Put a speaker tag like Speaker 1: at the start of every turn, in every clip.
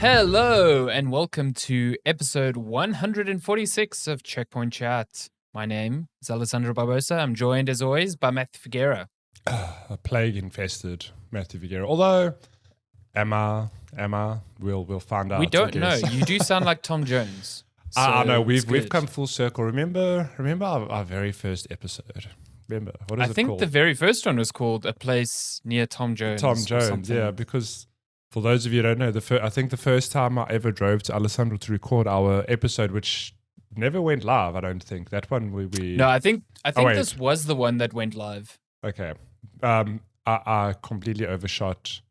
Speaker 1: Hello and welcome to episode 146 of Checkpoint Chat. My name is Alessandro Barbosa. I'm joined as always by Matthew Figuera.
Speaker 2: A plague-infested Matthew Figuera. Although, Emma, we'll find out.
Speaker 1: We don't know. You do sound like Tom Jones. So
Speaker 2: I know. We've come full circle. Remember our very first episode. Remember what is
Speaker 1: I
Speaker 2: it
Speaker 1: think
Speaker 2: called?
Speaker 1: the very first one was called A Place Near Tom Jones.
Speaker 2: Tom Jones, yeah. Because for those of you who don't know, I think the first time I ever drove to Alessandro to record our episode, which never went live, I don't think that one we.
Speaker 1: No, I think this was the one that went live.
Speaker 2: Okay, I completely overshot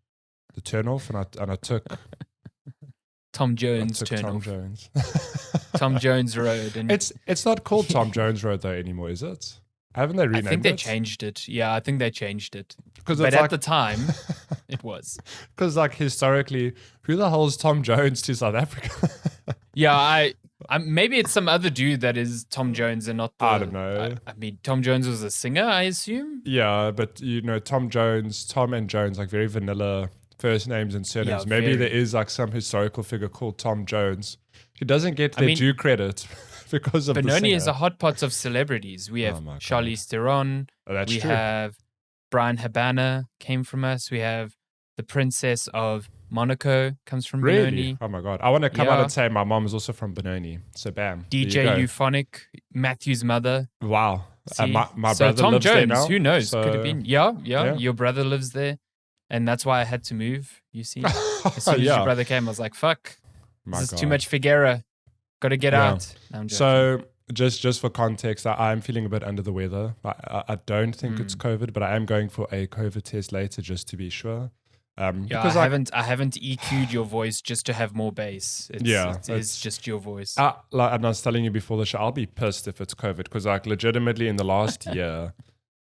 Speaker 2: the turnoff, and I took
Speaker 1: Tom Jones turnoff.
Speaker 2: Tom Jones.
Speaker 1: Tom Jones Road. And
Speaker 2: it's not called Tom Jones Road though anymore, is it? Haven't they renamed it?
Speaker 1: I think they changed it. Yeah, I think they changed it. But at the time, it was.
Speaker 2: Because like historically, who the hell is Tom Jones to South Africa?
Speaker 1: Yeah, I maybe it's some other dude that is Tom Jones and not the...
Speaker 2: I don't know.
Speaker 1: I mean, Tom Jones was a singer, I assume?
Speaker 2: Yeah, but you know, Tom and Jones, like very vanilla first names and surnames.
Speaker 1: Yeah,
Speaker 2: maybe there is like some historical figure called Tom Jones who doesn't get their due credit. Because of
Speaker 1: Benoni is a hot pot of celebrities. We have Charlize Theron.
Speaker 2: We
Speaker 1: have Brian Habana came from us. We have the Princess of Monaco comes from Benoni.
Speaker 2: Oh my God. I want to come out and say my mom is also from Benoni. So bam.
Speaker 1: DJ Euphonic, Matthew's mother.
Speaker 2: Wow. My
Speaker 1: so
Speaker 2: brother
Speaker 1: Tom
Speaker 2: lives
Speaker 1: Jones,
Speaker 2: there now,
Speaker 1: who knows?
Speaker 2: So...
Speaker 1: Could have been. Yeah. Your brother lives there. And that's why I had to move, you see. As soon as your brother came, I was like, fuck. This is too much Figuera. Got to get out. No,
Speaker 2: so just for context, I'm feeling a bit under the weather. I don't think it's COVID, but I am going for a COVID test later just to be sure.
Speaker 1: Because I haven't EQ'd your voice just to have more bass. It's just your voice.
Speaker 2: And I was telling you before the show, I'll be pissed if it's COVID because like legitimately in the last year,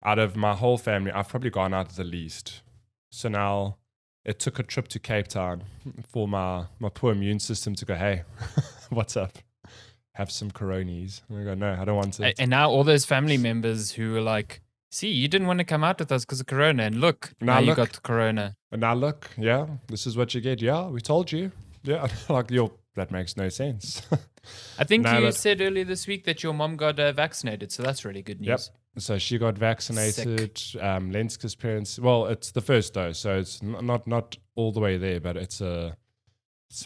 Speaker 2: out of my whole family, I've probably gone out the least. So now it took a trip to Cape Town for my poor immune system to go, hey, what's up? Have some coronies. And I go, no, I don't want it.
Speaker 1: And now all those family members who were like, see, you didn't want to come out with us because of Corona. And look, now you got Corona.
Speaker 2: And now look, yeah, this is what you get. Yeah, we told you. Yeah, like that makes no sense.
Speaker 1: I think you said earlier this week that your mom got vaccinated. So that's really good news.
Speaker 2: Yep. So she got vaccinated. Lenska's parents, well, it's the first dose. So it's not all the way there, but it's a...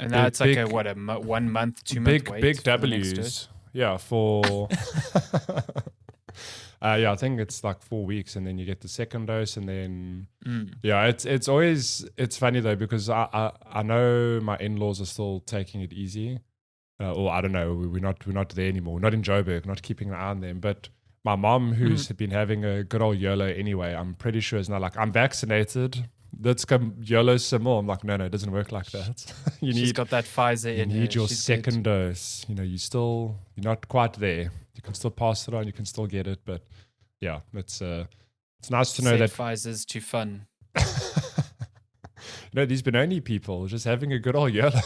Speaker 1: And now it's like a 1 month, 2 month wait.
Speaker 2: Big W's. Yeah, for... I think it's like 4 weeks and then you get the second dose and then... Yeah, it's always... It's funny though because I know my in-laws are still taking it easy. Or I don't know, we're not there anymore. We're not in Joburg, not keeping an eye on them. But my mom, who's been having a good old YOLO anyway, I'm pretty sure is now like, I'm vaccinated. Let's come YOLO some more. I'm like, no, it doesn't work like that.
Speaker 1: She's got that Pfizer in her.
Speaker 2: You need your second dose. You know, you're not quite there. You can still pass it on. You can still get it. But yeah, it's nice to know that
Speaker 1: Pfizer's too fun.
Speaker 2: These Benoni people just having a good old YOLO.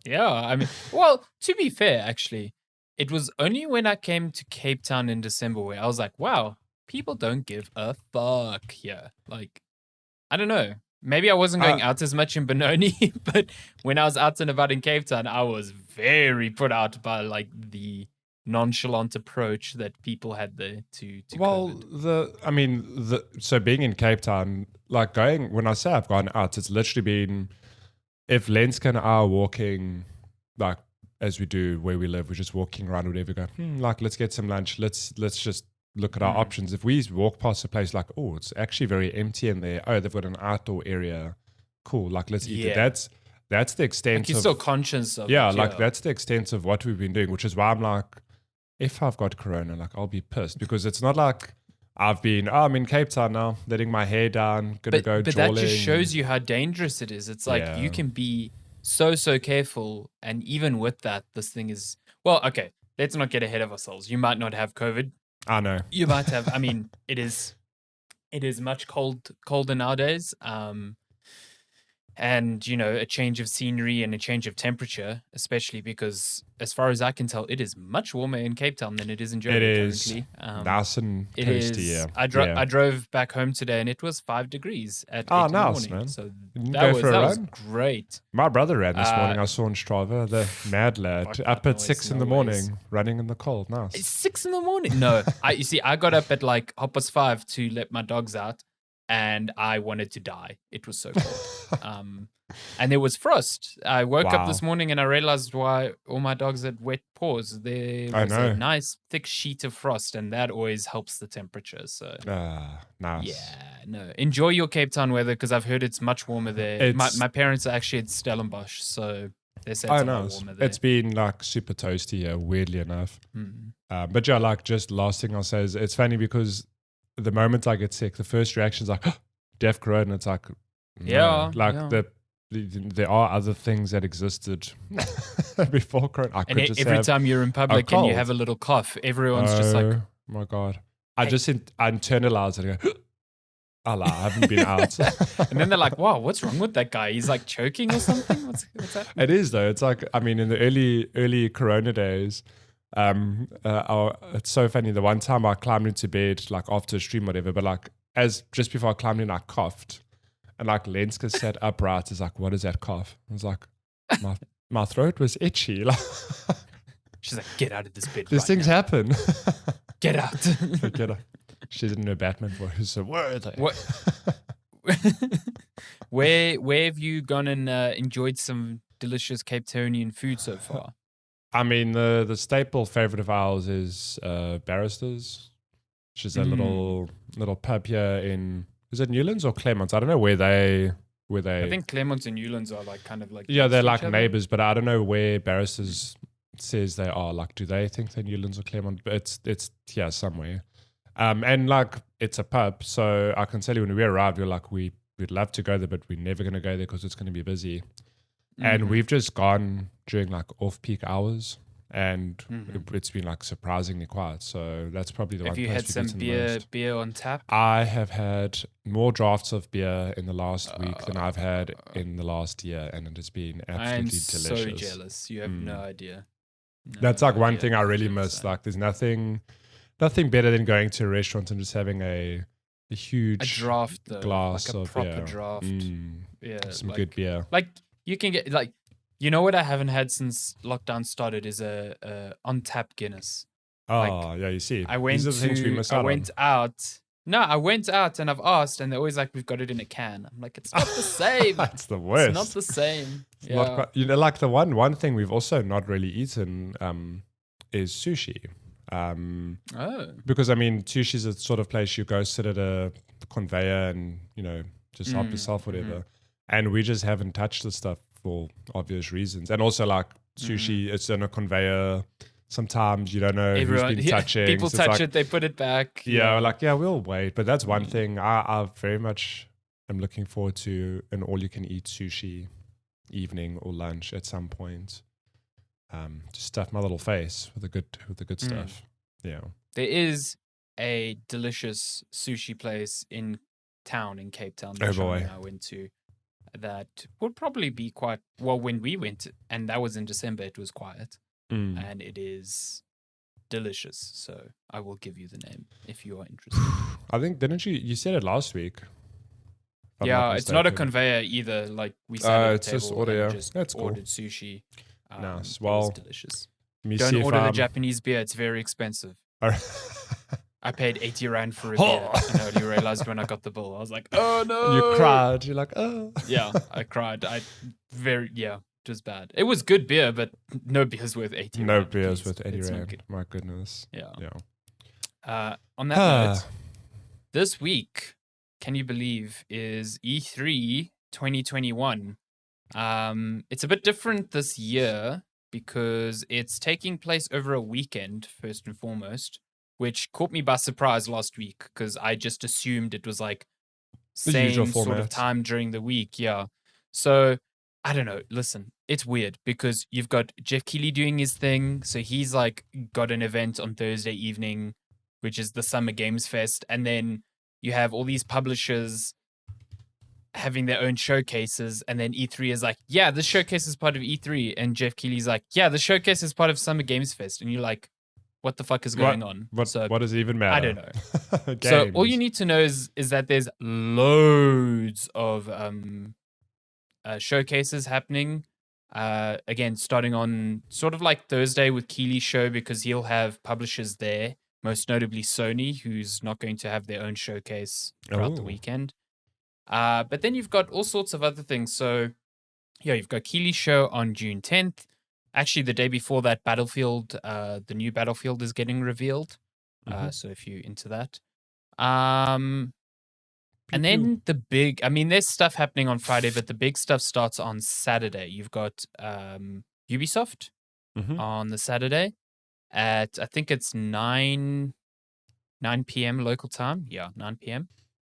Speaker 1: Yeah, I mean, well, to be fair, actually, it was only when I came to Cape Town in December where I was like, wow, people don't give a fuck here. Like, I don't know. Maybe I wasn't going out as much in Benoni, but when I was out and about in Cape Town, I was very put out by like the nonchalant approach that people had there to
Speaker 2: COVID. So being in Cape Town, like when I say I've gone out, it's literally been, if Lenska and I are walking, like as we do where we live, we're just walking around, whatever, go, like let's get some lunch, let's just look at our options. If we walk past a place like, oh, it's actually very empty in there. Oh, they've got an outdoor area. Cool. Like, let's eat it. That's the extent
Speaker 1: like you're still conscious of
Speaker 2: it. Like that's the extent of what we've been doing, which is why I'm like, if I've got Corona, like I'll be pissed because it's not like I'm in Cape Town now, letting my hair down, go
Speaker 1: But
Speaker 2: drawling.
Speaker 1: that just shows you how dangerous it is. It's like you can be so careful. And even with that, this thing is, well, okay, let's not get ahead of ourselves. You might not have COVID.
Speaker 2: I know.
Speaker 1: You might have. I mean, it is much colder nowadays. and a change of scenery and a change of temperature, especially because, as far as I can tell, it is much warmer in Cape Town than it is in
Speaker 2: It
Speaker 1: Joburg
Speaker 2: is
Speaker 1: currently.
Speaker 2: nice and
Speaker 1: It
Speaker 2: toasty.
Speaker 1: is.
Speaker 2: Yeah.
Speaker 1: I drove back home today, and it was 5 degrees at 8 in the
Speaker 2: Nice,
Speaker 1: morning.
Speaker 2: man.
Speaker 1: So
Speaker 2: You didn't
Speaker 1: that
Speaker 2: go
Speaker 1: was
Speaker 2: for a
Speaker 1: that was
Speaker 2: run?
Speaker 1: great.
Speaker 2: My brother ran this morning.
Speaker 1: Uh,
Speaker 2: I saw on Strava. The mad lad
Speaker 1: Fuck
Speaker 2: up
Speaker 1: that
Speaker 2: at
Speaker 1: noise,
Speaker 2: 6 in
Speaker 1: no
Speaker 2: the
Speaker 1: ways.
Speaker 2: morning, running in the cold.
Speaker 1: It's
Speaker 2: Nice.
Speaker 1: 6 in the morning. No, you see, I got up at like 5:30 to let my dogs out, and I wanted to die. It was so cold. And there was frost. I woke up this morning and I realized why all my dogs had wet paws. There was a nice thick sheet of frost, and that always helps the temperature. So
Speaker 2: nice.
Speaker 1: yeah, no. Enjoy your Cape Town weather, because I've heard it's much warmer there. My parents are actually at Stellenbosch, so they say it's a lot warmer there.
Speaker 2: It's been like super toasty here, weirdly enough. But yeah, like just last thing I'll say is it's funny because the moment I get sick, the first reaction is like, deaf corona. And it's like, no. There are other things that existed before corona. I could just
Speaker 1: every time you're in public and you have a little cough, everyone's just like,
Speaker 2: oh my God. I just internalize it and go, Allah, I haven't been out.
Speaker 1: And then they're like, wow, what's wrong with that guy? He's like choking or something? What's happening?
Speaker 2: It is though. It's like, I mean, in the early corona days, it's so funny. The one time I climbed into bed, like after a stream, whatever, but like just before I climbed in, I coughed. And like Lenska sat upright, is like, what is that cough? I was like, my throat was itchy.
Speaker 1: She's like, get out of this bed.
Speaker 2: These things happen.
Speaker 1: Get out.
Speaker 2: Get out. She didn't know Batman voice. So where are they?
Speaker 1: What? Where have you gone and enjoyed some delicious Cape Townian food so far?
Speaker 2: I mean, the staple favorite of ours is Barristers, which is a little pub here in. Is it Newlands or Claremont? I don't know where they. I
Speaker 1: think Claremont and Newlands are like kind of like.
Speaker 2: Yeah, they're like neighbors, but I don't know where Barristers says they are. Like, do they think they're Newlands or Claremont? But it's here somewhere. And like it's a pub, so I can tell you when we arrived, we were like, we'd love to go there, but we're never going to go there because it's going to be busy. And we've just gone during like off-peak hours, and it's been like surprisingly quiet. So that's probably the one place.
Speaker 1: Have you had some beer on tap?
Speaker 2: I have had more drafts of beer in the last week than I've had in the last year, and it has been absolutely delicious.
Speaker 1: I'm so jealous. You have no idea.
Speaker 2: That's like one thing I really miss. Like, there's nothing better than going to a restaurant and just having a huge
Speaker 1: draft,
Speaker 2: glass
Speaker 1: like a
Speaker 2: of
Speaker 1: proper
Speaker 2: beer.
Speaker 1: draft. Yeah,
Speaker 2: some good beer.
Speaker 1: Like you can get like, you know what I haven't had since lockdown started is a on tap Guinness.
Speaker 2: Oh yeah, you see,
Speaker 1: I went out and I've asked, and they're always like, we've got it in a can. I'm like, it's not the same.
Speaker 2: That's the worst.
Speaker 1: It's not the same.
Speaker 2: It's not quite, like the one thing we've also not really eaten is sushi. Because I mean, sushi is a sort of place you go sit at a conveyor and just help yourself, whatever. And we just haven't touched the stuff for obvious reasons. And also, like sushi, it's on a conveyor. Sometimes you don't know who's been touching.
Speaker 1: People touch it, they put it back.
Speaker 2: We'll wait. But that's one thing I very much am looking forward to, an all-you-can-eat sushi evening or lunch at some point. To stuff my little face with the good stuff. Yeah.
Speaker 1: There is a delicious sushi place in town in Cape Town that I went to that would probably be quite well when we went, and that was in December. It was quiet. And it is delicious. So I will give you the name if you are interested.
Speaker 2: I think, didn't you said it last week?
Speaker 1: Yeah, it's not a conveyor either. Like we sat at the table and just
Speaker 2: That's
Speaker 1: ordered sushi.
Speaker 2: Nice. Well,
Speaker 1: it was delicious. Don't order the Japanese beer. It's very expensive. I paid 80 Rand for a beer. And I only realized when I got the bill. I was like, oh no.
Speaker 2: You cried. You're like, oh.
Speaker 1: Yeah, I cried. It was bad. It was good beer, but no beer's worth 80
Speaker 2: No
Speaker 1: Rand.
Speaker 2: beer's worth 80 Rand. My goodness.
Speaker 1: Yeah. On that note, this week, can you believe, is E3 2021. It's a bit different this year because it's taking place over a weekend, first and foremost, which caught me by surprise last week because I just assumed it was like same sort of time during the week. Yeah. So I don't know. Listen, it's weird because you've got Jeff Keighley doing his thing. So he's like got an event on Thursday evening, which is the Summer Games Fest. And then you have all these publishers having their own showcases, and then E3 is like, yeah, this showcase is part of E3, and Jeff Keighley's like, yeah, the showcase is part of Summer Games Fest, and you're like, what the fuck is going on?
Speaker 2: What does it even matter?
Speaker 1: I don't know. So all you need to know is that there's loads of showcases happening. Again, starting on sort of like Thursday with Keighley's show, because he'll have publishers there, most notably Sony, who's not going to have their own showcase throughout the weekend. But then you've got all sorts of other things. So, yeah, you've got Keighley's show on June 10th. Actually, the day before that, Battlefield, the new Battlefield is getting revealed. So if you're into that. And then the big, there's stuff happening on Friday, but the big stuff starts on Saturday. You've got Ubisoft on the Saturday at, I think it's 9 p.m. local time. Yeah, 9 p.m.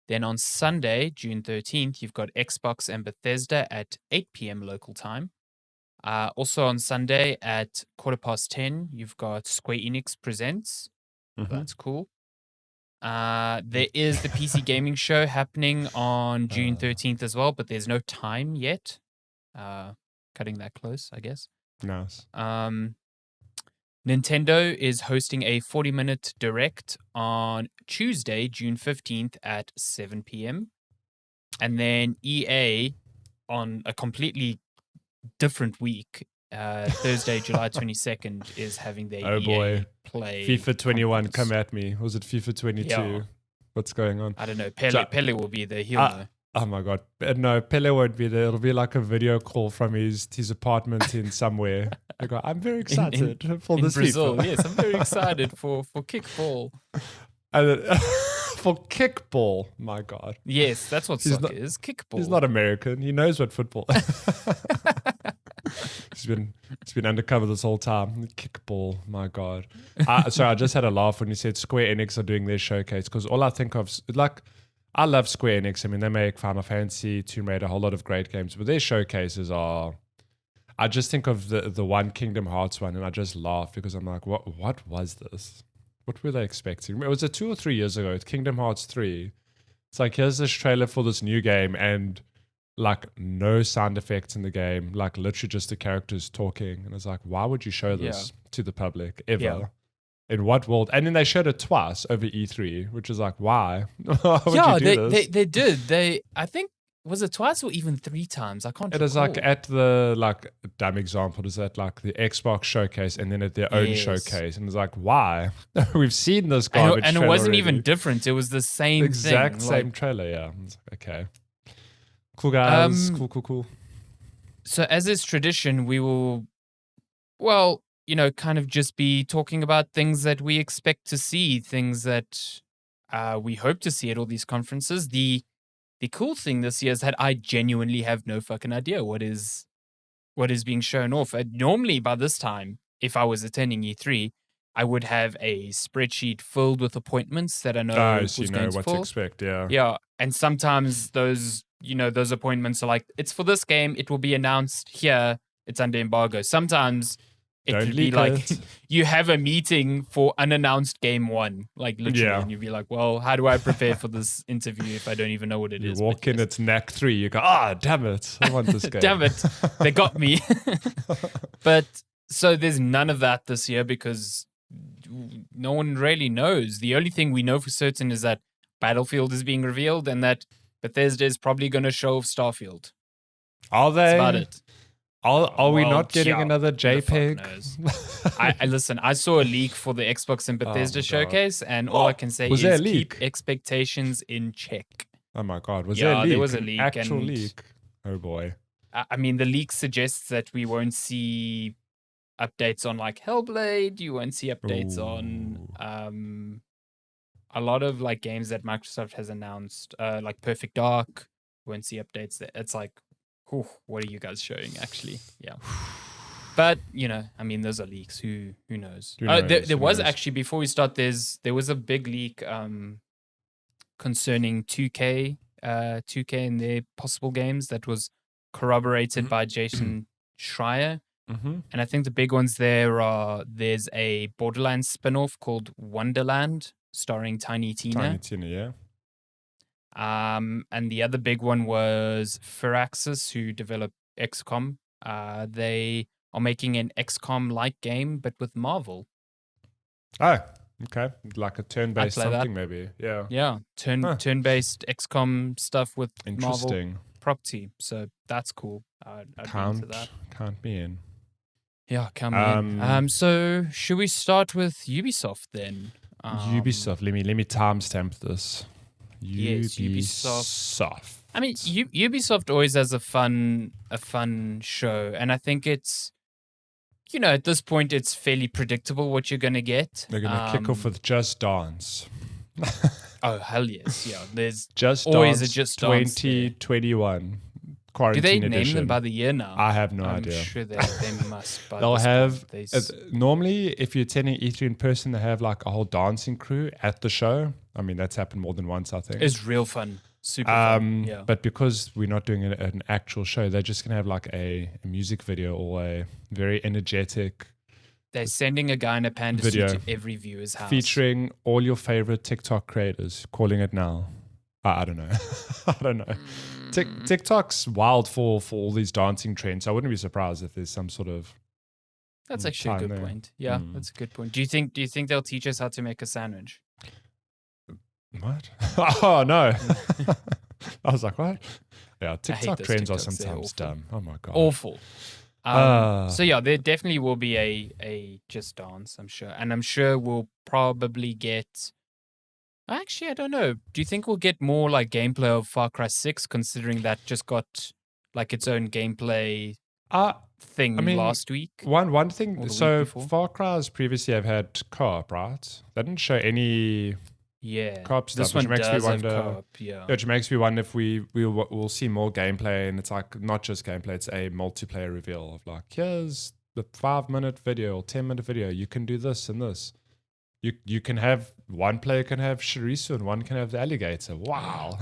Speaker 1: Then on Sunday, June 13th, you've got Xbox and Bethesda at 8 p.m. local time. Also on Sunday at 10:15, you've got Square Enix Presents. That's cool. There is the PC Gaming Show happening on June 13th as well, but there's no time yet. Cutting that close, I guess.
Speaker 2: Nice.
Speaker 1: Nintendo is hosting a 40-minute direct on Tuesday, June 15th at 7 p.m. And then EA on a completely different week, Thursday, July 22nd, is having their EA Play.
Speaker 2: FIFA 21, come at me. Was it FIFA 22? Yeah. What's going on?
Speaker 1: I don't know. Pele will be there. He'll know.
Speaker 2: Oh my God. No, Pele won't be there. It'll be like a video call from his apartment in somewhere. I go, I'm very excited for this
Speaker 1: Brazil.
Speaker 2: FIFA.
Speaker 1: Yes, I'm very excited for kickball.
Speaker 2: For kickball, my God.
Speaker 1: Yes, that's what soccer is. Kickball.
Speaker 2: He's not American. He knows what football He's been undercover this whole time. Kickball, my God. Sorry, I just had a laugh when you said Square Enix are doing their showcase, because all I think of, like, I love Square Enix. I mean, they make Final Fantasy, Tomb Raider, a whole lot of great games, but their showcases are... I just think of the one Kingdom Hearts one, and I just laugh because I'm like, what was this? What were they expecting? Was it 2 or 3 years ago? It's Kingdom Hearts 3. It's like, here's this trailer for this new game, and like no sound effects in the game, like literally just the characters talking. And it's like, why would you show this to the public ever? Yeah. In what world? And then they showed it twice over E3, which is like, why? Why would you do this?
Speaker 1: They did. I think, was it twice or even 3 times? I can't recall.
Speaker 2: It is like at the, like, dumb example is at like the Xbox showcase and then at their own showcase. And it's like, why? We've seen this garbage
Speaker 1: and it wasn't even different. It was the same
Speaker 2: exact same trailer, yeah. Okay. Cool, guys. Cool.
Speaker 1: So as is tradition, we will, kind of just be talking about things that we expect to see, things that we hope to see at all these conferences. The cool thing this year is that I genuinely have no fucking idea what is being shown off. Normally by this time, if I was attending E3, I would have a spreadsheet filled with appointments that I know
Speaker 2: so you know what to expect, yeah.
Speaker 1: Yeah, and sometimes those appointments are like, it's for this game, it will be announced here, it's under embargo. Sometimes it would be like you have a meeting for unannounced game 1, like literally, and you'd be like, well, how do I prepare for this interview if I don't even know what it is?
Speaker 2: You walk in, it's NAC 3, you go, damn it, I want this game.
Speaker 1: Damn it, they got me. But so there's none of that this year because no one really knows. The only thing we know for certain is that Battlefield is being revealed and that Bethesda is probably going to show off Starfield.
Speaker 2: Are they?
Speaker 1: That's about it.
Speaker 2: Are we not getting another JPEG?
Speaker 1: I listen, I saw a leak for the Xbox and Bethesda showcase, and all I can say is keep expectations in check.
Speaker 2: Oh my God, was there a leak?
Speaker 1: There was a leak.
Speaker 2: Actual leak. Oh boy.
Speaker 1: I mean, the leak suggests that we won't see updates on like Hellblade, you won't see updates on a lot of like games that Microsoft has announced, like Perfect Dark, you won't see updates there. It's like, what are you guys showing, actually? Yeah. But, those are leaks. Who knows? There was actually, before we start, there was a big leak concerning 2K and their possible games that was corroborated by Jason Schreier. And I think the big ones there's a Borderlands spin-off called Wonderland, starring Tiny Tina.
Speaker 2: Tiny Tina, yeah.
Speaker 1: And the other big one was Firaxis, who developed XCOM. They are making an XCOM-like game, but with Marvel.
Speaker 2: Oh, okay. Like a
Speaker 1: I'd
Speaker 2: turn-based
Speaker 1: play
Speaker 2: something,
Speaker 1: that.
Speaker 2: maybe. Yeah.
Speaker 1: Yeah,
Speaker 2: Huh.
Speaker 1: turn-based XCOM stuff with Marvel
Speaker 2: Interesting.
Speaker 1: property. So that's cool. I'd be into that.
Speaker 2: Count me in.
Speaker 1: Yeah, come in. So should we start with Ubisoft then?
Speaker 2: Ubisoft. Let me timestamp this.
Speaker 1: Yes,
Speaker 2: Ubisoft.
Speaker 1: I mean, Ubisoft always has a fun show, and I think it's, at this point, it's fairly predictable what you're gonna get.
Speaker 2: They're gonna kick off with Just Dance.
Speaker 1: Oh hell yes, yeah. There's
Speaker 2: Just
Speaker 1: always
Speaker 2: Dance
Speaker 1: a Just Dance
Speaker 2: 2021
Speaker 1: Do
Speaker 2: quarantine
Speaker 1: they
Speaker 2: edition.
Speaker 1: name them by the year now?
Speaker 2: I have no
Speaker 1: I'm
Speaker 2: idea.
Speaker 1: sure they must. By
Speaker 2: They'll
Speaker 1: this
Speaker 2: have
Speaker 1: point.
Speaker 2: normally if you're attending E3 in person, they have like a whole dancing crew at the show. I mean, that's happened more than once, I think.
Speaker 1: It's real fun, super fun. Yeah.
Speaker 2: But because we're not doing an actual show, they're just gonna have like a music video or a very energetic.
Speaker 1: They're sending a guy in a panda
Speaker 2: video
Speaker 1: suit to every viewer's house,
Speaker 2: featuring all your favorite TikTok creators. Calling it now. I don't know. I don't know. TikTok's wild for all these dancing trends. I wouldn't be surprised if there's some sort of.
Speaker 1: That's actually a good point. Yeah, that's a good point. Do you think they'll teach us how to make a sandwich?
Speaker 2: What? Oh no! I was like, what? Yeah, TikTok trends are sometimes dumb. Oh my god,
Speaker 1: awful. So yeah, there definitely will be a Just Dance, I'm sure, and I'm sure we'll probably get. Actually, I don't know. Do you think we'll get more like gameplay of Far Cry 6, considering that just got like its own gameplay thing last week?
Speaker 2: One thing. So Far Cry's previously have had co-op, right? They didn't show any.
Speaker 1: Yeah,
Speaker 2: co-op stuff,
Speaker 1: this one
Speaker 2: which makes me wonder.
Speaker 1: Have co-op, yeah.
Speaker 2: Which makes me wonder if we'll see more gameplay, and it's like not just gameplay; it's a multiplayer reveal of like, here's the 5-minute video or 10-minute video. You can do this and this. You can have one player can have Sharisu and one can have the alligator. Wow,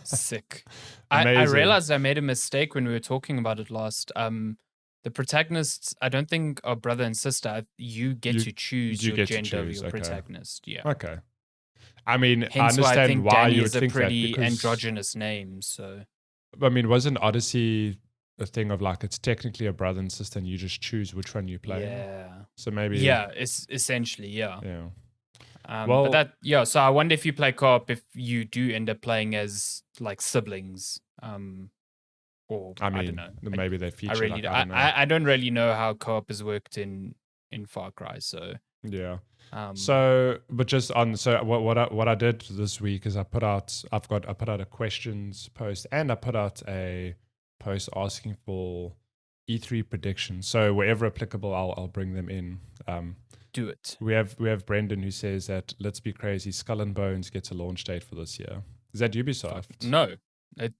Speaker 1: sick! I realized I made a mistake when we were talking about it last. The protagonists, I don't think are brother and sister. You get to choose your gender of your protagonist. Yeah.
Speaker 2: Okay. I mean,
Speaker 1: hence
Speaker 2: I understand
Speaker 1: I think
Speaker 2: why
Speaker 1: Danny
Speaker 2: you would
Speaker 1: is a
Speaker 2: think
Speaker 1: pretty
Speaker 2: that because,
Speaker 1: androgynous name. So,
Speaker 2: I mean, wasn't Odyssey a thing of like it's technically a brother and sister, and you just choose which one you play?
Speaker 1: Yeah.
Speaker 2: So maybe.
Speaker 1: Yeah, it's essentially yeah.
Speaker 2: Yeah.
Speaker 1: But that So I wonder if you play co-op, if you do end up playing as like siblings. Or I don't know.
Speaker 2: Maybe they feature.
Speaker 1: I don't really know how co-op has worked in Far Cry. So
Speaker 2: yeah. But just on what I did this week is I put out a questions post and I put out a post asking for E3 predictions. So wherever applicable, I'll bring them in.
Speaker 1: Do it.
Speaker 2: We have Brendan who says that Let's Be Crazy, Skull and Bones gets a launch date for this year. Is that Ubisoft?
Speaker 1: No. It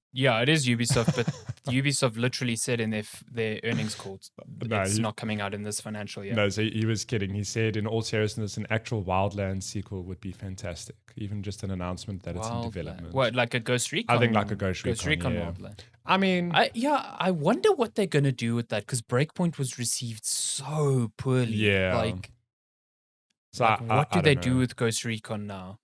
Speaker 1: is Ubisoft, but Ubisoft literally said in their earnings calls it's not coming out in this financial year.
Speaker 2: No, so he was kidding. He said, in all seriousness, an actual Wildlands sequel would be fantastic. Even just an announcement that it's in development.
Speaker 1: What, like a Ghost Recon?
Speaker 2: I think like a Ghost Recon, yeah.
Speaker 1: Wildlands.
Speaker 2: I mean...
Speaker 1: I wonder what they're going to do with that, because Breakpoint was received so poorly.
Speaker 2: Yeah.
Speaker 1: What do they do with Ghost Recon now?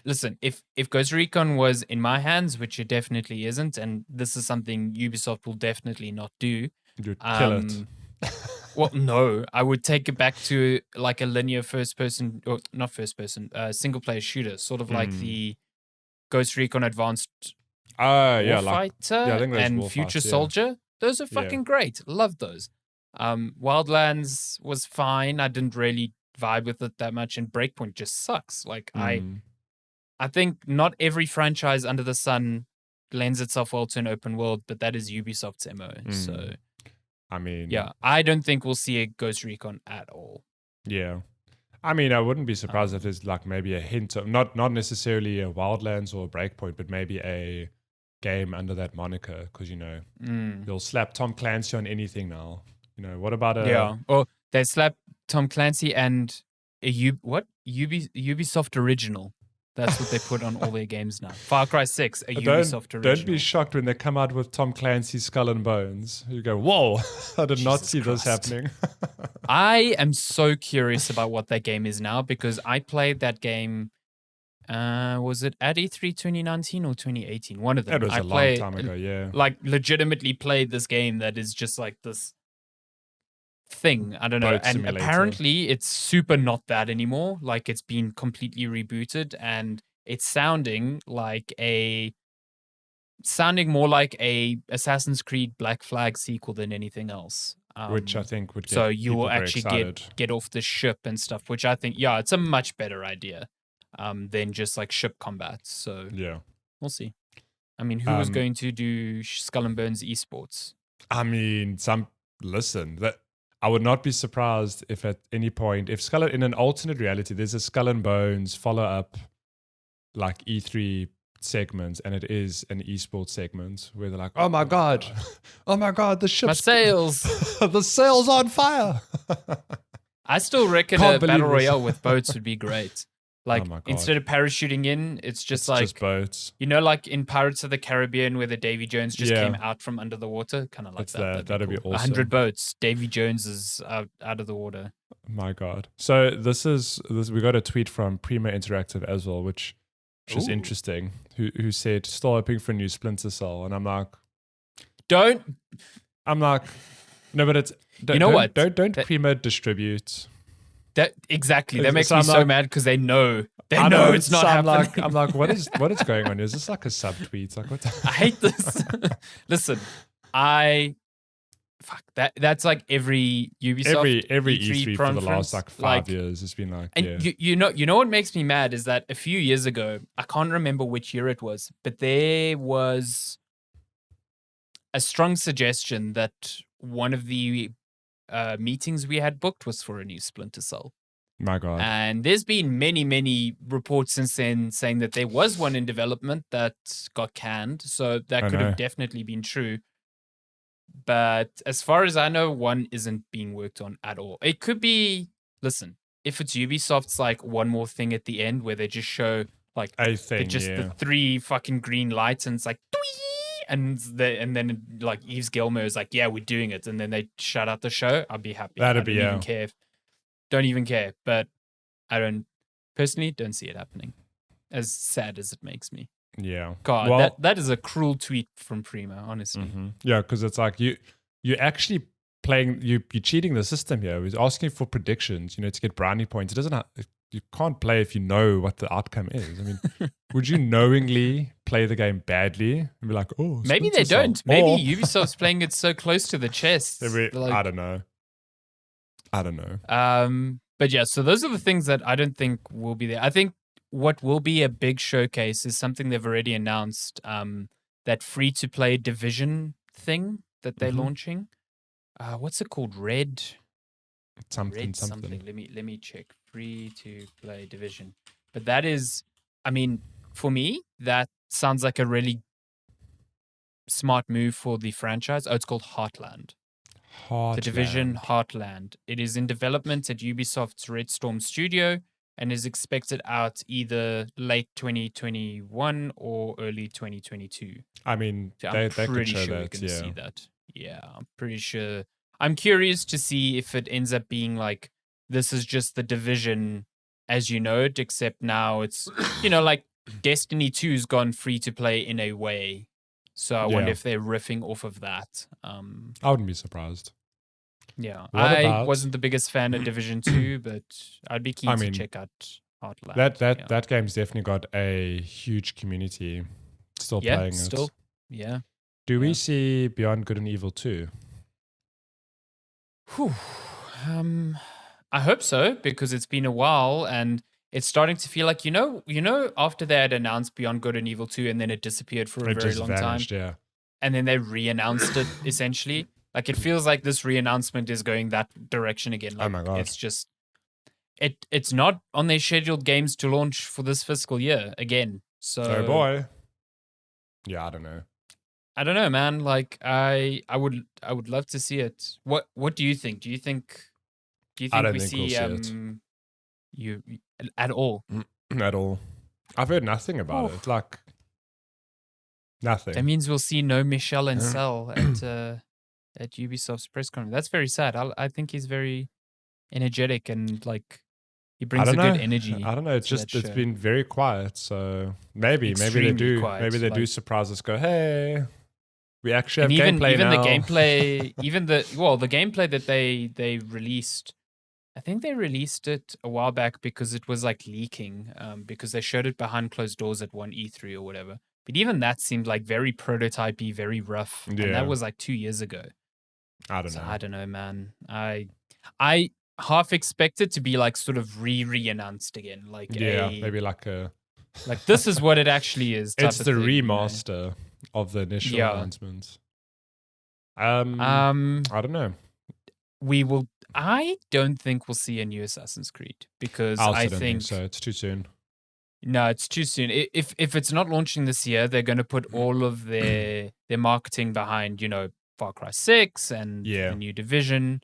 Speaker 1: Listen, if Ghost Recon was in my hands, which it definitely isn't, and this is something Ubisoft will definitely not do.
Speaker 2: You'd kill it.
Speaker 1: Well, no, I would take it back to like a linear first-person, or not first-person, single-player shooter, sort of like the Ghost Recon Advanced Warfighter and Future Soldier. Those are fucking great. Love those. Wildlands was fine. I didn't really vibe with it that much, and Breakpoint just sucks. Like I think not every franchise under the sun lends itself well to an open world, but that is Ubisoft's MO. So,
Speaker 2: I mean,
Speaker 1: yeah, I don't think we'll see a Ghost Recon at all.
Speaker 2: Yeah. I mean, I wouldn't be surprised if there's like maybe a hint of not necessarily a Wildlands or a Breakpoint, but maybe a game under that moniker, because they'll slap Tom Clancy on anything now. What about
Speaker 1: or they slap Tom Clancy and a Ubisoft original. That's what they put on all their games now. Far Cry 6, a Ubisoft original.
Speaker 2: Don't be shocked when they come out with Tom Clancy's Skull and Bones. You go, whoa, I did not see this happening.
Speaker 1: I am so curious about what that game is now, because I played that game Was it at E3 2019 or 2018? One of them.
Speaker 2: It was a long time ago, yeah.
Speaker 1: Like legitimately played this game that is just like this thing. I don't know.
Speaker 2: Boat
Speaker 1: And
Speaker 2: simulator.
Speaker 1: apparently it's super not that anymore. Like it's been completely rebooted and it's sounding more like a Assassin's Creed Black Flag sequel than anything else.
Speaker 2: Which I think would get
Speaker 1: so you will
Speaker 2: people very
Speaker 1: actually
Speaker 2: excited.
Speaker 1: get off the ship and stuff, which I think, yeah, it's a much better idea than just like ship combat. So
Speaker 2: Yeah.
Speaker 1: we'll see. I mean, who was going to do Skull and Bones esports?
Speaker 2: I mean, that I would not be surprised if at any point, if in an alternate reality, there's a Skull and Bones follow up like E3 segment, and it is an esports segment where they're like, oh my god, the ship's
Speaker 1: My sails,
Speaker 2: the sail's on fire.
Speaker 1: I still reckon
Speaker 2: Can't
Speaker 1: a
Speaker 2: believe
Speaker 1: battle
Speaker 2: this.
Speaker 1: royale with boats would be great. Like
Speaker 2: Oh my God.
Speaker 1: instead of parachuting in, it's just
Speaker 2: boats.
Speaker 1: You know, like in Pirates of the Caribbean, where the Davy Jones just
Speaker 2: Yeah.
Speaker 1: came out from under the water, kind of like
Speaker 2: It's
Speaker 1: that.
Speaker 2: that'd be awesome.
Speaker 1: 100 boats, Davy Jones is out of the water.
Speaker 2: My God. So this. We got a tweet from Prima Interactive as well, which is
Speaker 1: Ooh.
Speaker 2: interesting. Who said still hoping for a new Splinter Cell, and I'm like,
Speaker 1: no,
Speaker 2: but it's
Speaker 1: You know what?
Speaker 2: Don't Prima distribute.
Speaker 1: That exactly. That makes
Speaker 2: So
Speaker 1: me
Speaker 2: I'm
Speaker 1: so
Speaker 2: like-
Speaker 1: mad because they know
Speaker 2: I know
Speaker 1: it's not
Speaker 2: so
Speaker 1: happening.
Speaker 2: I'm like, what is going on? Is this like a subtweet? Like what?
Speaker 1: I hate this. Listen, fuck that. That's like every Ubisoft
Speaker 2: every
Speaker 1: E3
Speaker 2: E3 for the
Speaker 1: conference,
Speaker 2: last like 5 years has been like,
Speaker 1: And
Speaker 2: yeah.
Speaker 1: you know what makes me mad is that a few years ago, I can't remember which year it was, but there was a strong suggestion that one of the meetings we had booked was for a new Splinter Cell.
Speaker 2: My God.
Speaker 1: And there's been many, many reports since then saying that there was one in development that got canned. So that could have definitely been true. But as far as I know, one isn't being worked on at all. It could be, listen, if it's Ubisoft's like one more thing at the end where they just show like the 3 fucking green lights and it's like, and then like Yves Gilmour is like, yeah, we're doing it. And then they shut out the show. I'd be happy. I don't even care. But I personally don't see it happening. As sad as it makes me.
Speaker 2: Yeah.
Speaker 1: God,
Speaker 2: well,
Speaker 1: that is a cruel tweet from Prima, honestly.
Speaker 2: Mm-hmm. Yeah, because it's like you're actually playing, you're cheating the system here. He's asking for predictions, to get brownie points. You can't play if you know what the outcome is. I mean, would you knowingly play the game badly and be like, oh,
Speaker 1: maybe they don't. Maybe Ubisoft's playing it so close to the chest.
Speaker 2: I don't know.
Speaker 1: But yeah, so those are the things that I don't think will be there. I think what will be a big showcase is something they've already announced, that free-to-play Division thing that they're launching. What's it called? Red something. Let me check. Free-to-play Division. But that is, I mean, for me, that sounds like a really smart move for the franchise. Oh, it's called Heartland. The Division Heartland. It is in development at Ubisoft's Red Storm studio and is expected out either late 2021 or early 2022.
Speaker 2: I mean,
Speaker 1: I'm
Speaker 2: they
Speaker 1: pretty
Speaker 2: could show
Speaker 1: sure
Speaker 2: that,
Speaker 1: we're going to
Speaker 2: yeah.
Speaker 1: see that. Yeah, I'm pretty sure. I'm curious to see if it ends up being like, this is just the Division as you know it, except now it's, like Destiny 2's gone free to play in a way. So I wonder if they're riffing off of that.
Speaker 2: I wouldn't be surprised.
Speaker 1: Yeah, I wasn't the biggest fan of Division 2, but I'd be keen to check out Heartland.
Speaker 2: That game's definitely got a huge community still playing it.
Speaker 1: Yeah.
Speaker 2: Do we see Beyond Good and Evil 2?
Speaker 1: Whew. I hope so, because it's been a while and it's starting to feel like, after they had announced Beyond Good and Evil 2 and then it disappeared for a very long
Speaker 2: vanished,
Speaker 1: time.
Speaker 2: Yeah.
Speaker 1: And then they re-announced it essentially. Like it feels like this re-announcement is going that direction again. Like,
Speaker 2: oh my God.
Speaker 1: It's just it's not on their scheduled games to launch for this fiscal year again. So
Speaker 2: oh boy. Yeah, I don't know.
Speaker 1: I don't know, man. Like I would love to see it. What do you think? Do you think we see you at all?
Speaker 2: At all. I've heard nothing about it. Like nothing.
Speaker 1: That means we'll see no Michel Ancel at Ubisoft's press conference. That's very sad. I think he's very energetic and like He
Speaker 2: I
Speaker 1: brings
Speaker 2: don't
Speaker 1: a
Speaker 2: know.
Speaker 1: good energy.
Speaker 2: I don't know. It's
Speaker 1: to that
Speaker 2: just it's
Speaker 1: show.
Speaker 2: been very quiet. So maybe they
Speaker 1: Extremely
Speaker 2: do.
Speaker 1: quiet,
Speaker 2: Maybe they do
Speaker 1: like-
Speaker 2: surprise us. Go, hey, we actually have
Speaker 1: And
Speaker 2: gameplay
Speaker 1: even
Speaker 2: now.
Speaker 1: the gameplay, the gameplay that they released, I think they released it a while back because it was like leaking, because they showed it behind closed doors at one E3 or whatever. But even that seemed like very prototypey, very rough, and
Speaker 2: Yeah.
Speaker 1: that was like 2 years ago.
Speaker 2: I don't
Speaker 1: So
Speaker 2: know.
Speaker 1: I don't know, man. I half expect it to be like sort of re-announced again, like
Speaker 2: Maybe like a
Speaker 1: like this is what it actually is. Type
Speaker 2: it's
Speaker 1: of
Speaker 2: the
Speaker 1: thing,
Speaker 2: remaster of the initial
Speaker 1: Yeah.
Speaker 2: announcements.
Speaker 1: I
Speaker 2: I don't know.
Speaker 1: we will. I don't think we'll see a new Assassin's Creed because
Speaker 2: I also
Speaker 1: I
Speaker 2: don't
Speaker 1: think
Speaker 2: so. It's too soon.
Speaker 1: no, it's too soon. If it's not launching this year, they're going to put all of their marketing behind, Far Cry 6 and
Speaker 2: Yeah.
Speaker 1: the new Division.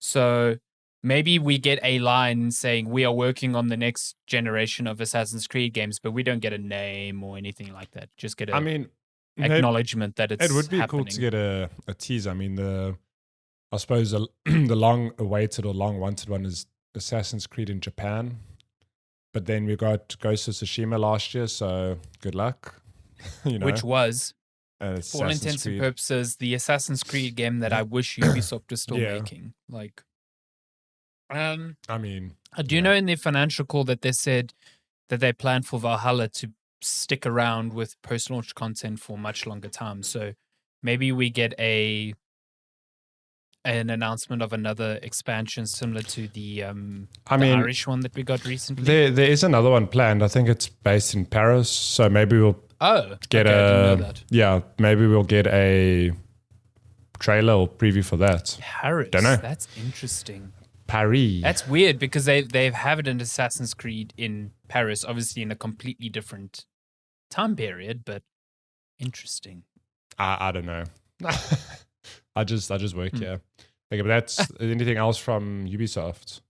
Speaker 1: So maybe we get a line saying we are working on the next generation of Assassin's Creed games, but we don't get a name or anything like that. Just get
Speaker 2: I mean,
Speaker 1: acknowledgement that it's
Speaker 2: it would be
Speaker 1: happening.
Speaker 2: cool to get a teaser. I mean, I suppose the long-awaited or long-wanted one is Assassin's Creed in Japan. But then we got Ghost of Tsushima last year, so good luck.
Speaker 1: Which was, for all
Speaker 2: Assassin's
Speaker 1: intents and
Speaker 2: Creed.
Speaker 1: purposes, the Assassin's Creed game that I wish Ubisoft was still
Speaker 2: Yeah.
Speaker 1: making. Like,
Speaker 2: I mean,
Speaker 1: I do know in their financial call that they said that they plan for Valhalla to stick around with post-launch content for much longer time. So maybe we get an announcement of another expansion similar to the Irish one that we got recently.
Speaker 2: there is another one planned. I think it's based in Paris, so maybe we'll get
Speaker 1: I didn't know that.
Speaker 2: Yeah, maybe we'll get a trailer or preview for that.
Speaker 1: Paris.
Speaker 2: Don't know.
Speaker 1: That's interesting.
Speaker 2: Paris.
Speaker 1: That's weird because they've had an Assassin's Creed in Paris, obviously in a completely different time period, but interesting.
Speaker 2: I don't know. I just work here. Okay, but that's anything else from Ubisoft?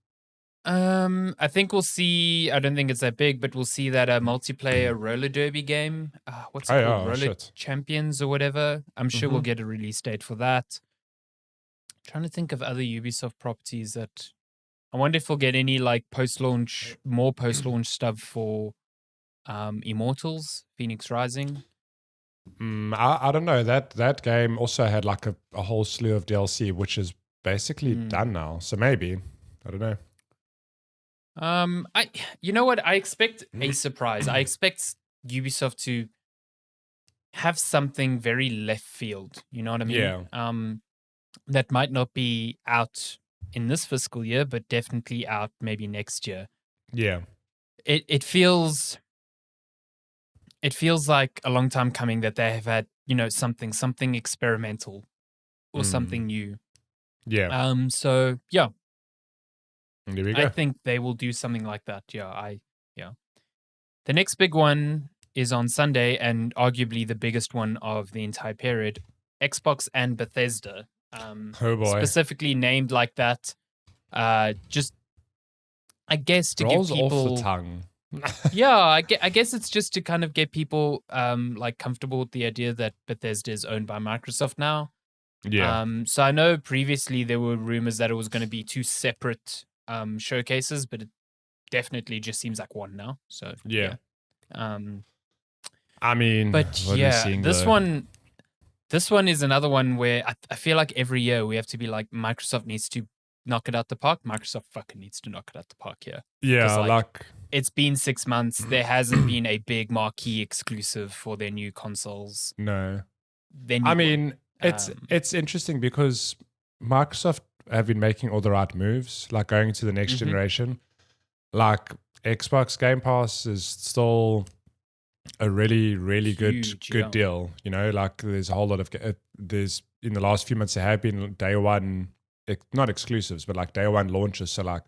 Speaker 1: I think we'll see. I don't think it's that big, but we'll see that a multiplayer roller derby game. What's it called? Roller Champions or whatever. I'm sure we'll get a release date for that. Trying to think of other Ubisoft properties that I wonder if we'll get any like more post-launch stuff for Immortals, Phoenix Rising.
Speaker 2: I don't know. That game also had like a whole slew of DLC, which is basically done now. So maybe I don't know.
Speaker 1: You know what? I expect a surprise. I expect Ubisoft to have something very left field. You know what I mean?
Speaker 2: Yeah.
Speaker 1: That might not be out in this fiscal year, but definitely out maybe next year.
Speaker 2: Yeah.
Speaker 1: It feels like a long time coming that they have had, something experimental or something new.
Speaker 2: Yeah.
Speaker 1: So yeah.
Speaker 2: There we go.
Speaker 1: I think they will do something like that. Yeah. The next big one is on Sunday, and arguably the biggest one of the entire period. Xbox and Bethesda.
Speaker 2: Oh boy.
Speaker 1: Specifically named like that. Just, I guess, to
Speaker 2: Rolls
Speaker 1: give people
Speaker 2: off the tongue.
Speaker 1: Yeah, I guess it's just to kind of get people like comfortable with the idea that Bethesda is owned by Microsoft now.
Speaker 2: Yeah.
Speaker 1: So I know previously there were rumors that it was going to be two separate showcases, but it definitely just seems like one now. So
Speaker 2: yeah.
Speaker 1: I
Speaker 2: mean,
Speaker 1: but yeah, this one is another one where I feel like every year we have to be like, Microsoft needs to knock it out the park. Microsoft fucking needs to knock it out the park here.
Speaker 2: Yeah, like
Speaker 1: it's been 6 months. There hasn't been a big marquee exclusive for their new consoles.
Speaker 2: No.
Speaker 1: Then
Speaker 2: I mean, it's interesting because Microsoft have been making all the right moves, like going to the next generation. Like Xbox Game Pass is still a really, really good deal. You know, like there's a whole lot of there's in the last few months there have been day one, not exclusives, but like day one launches. So like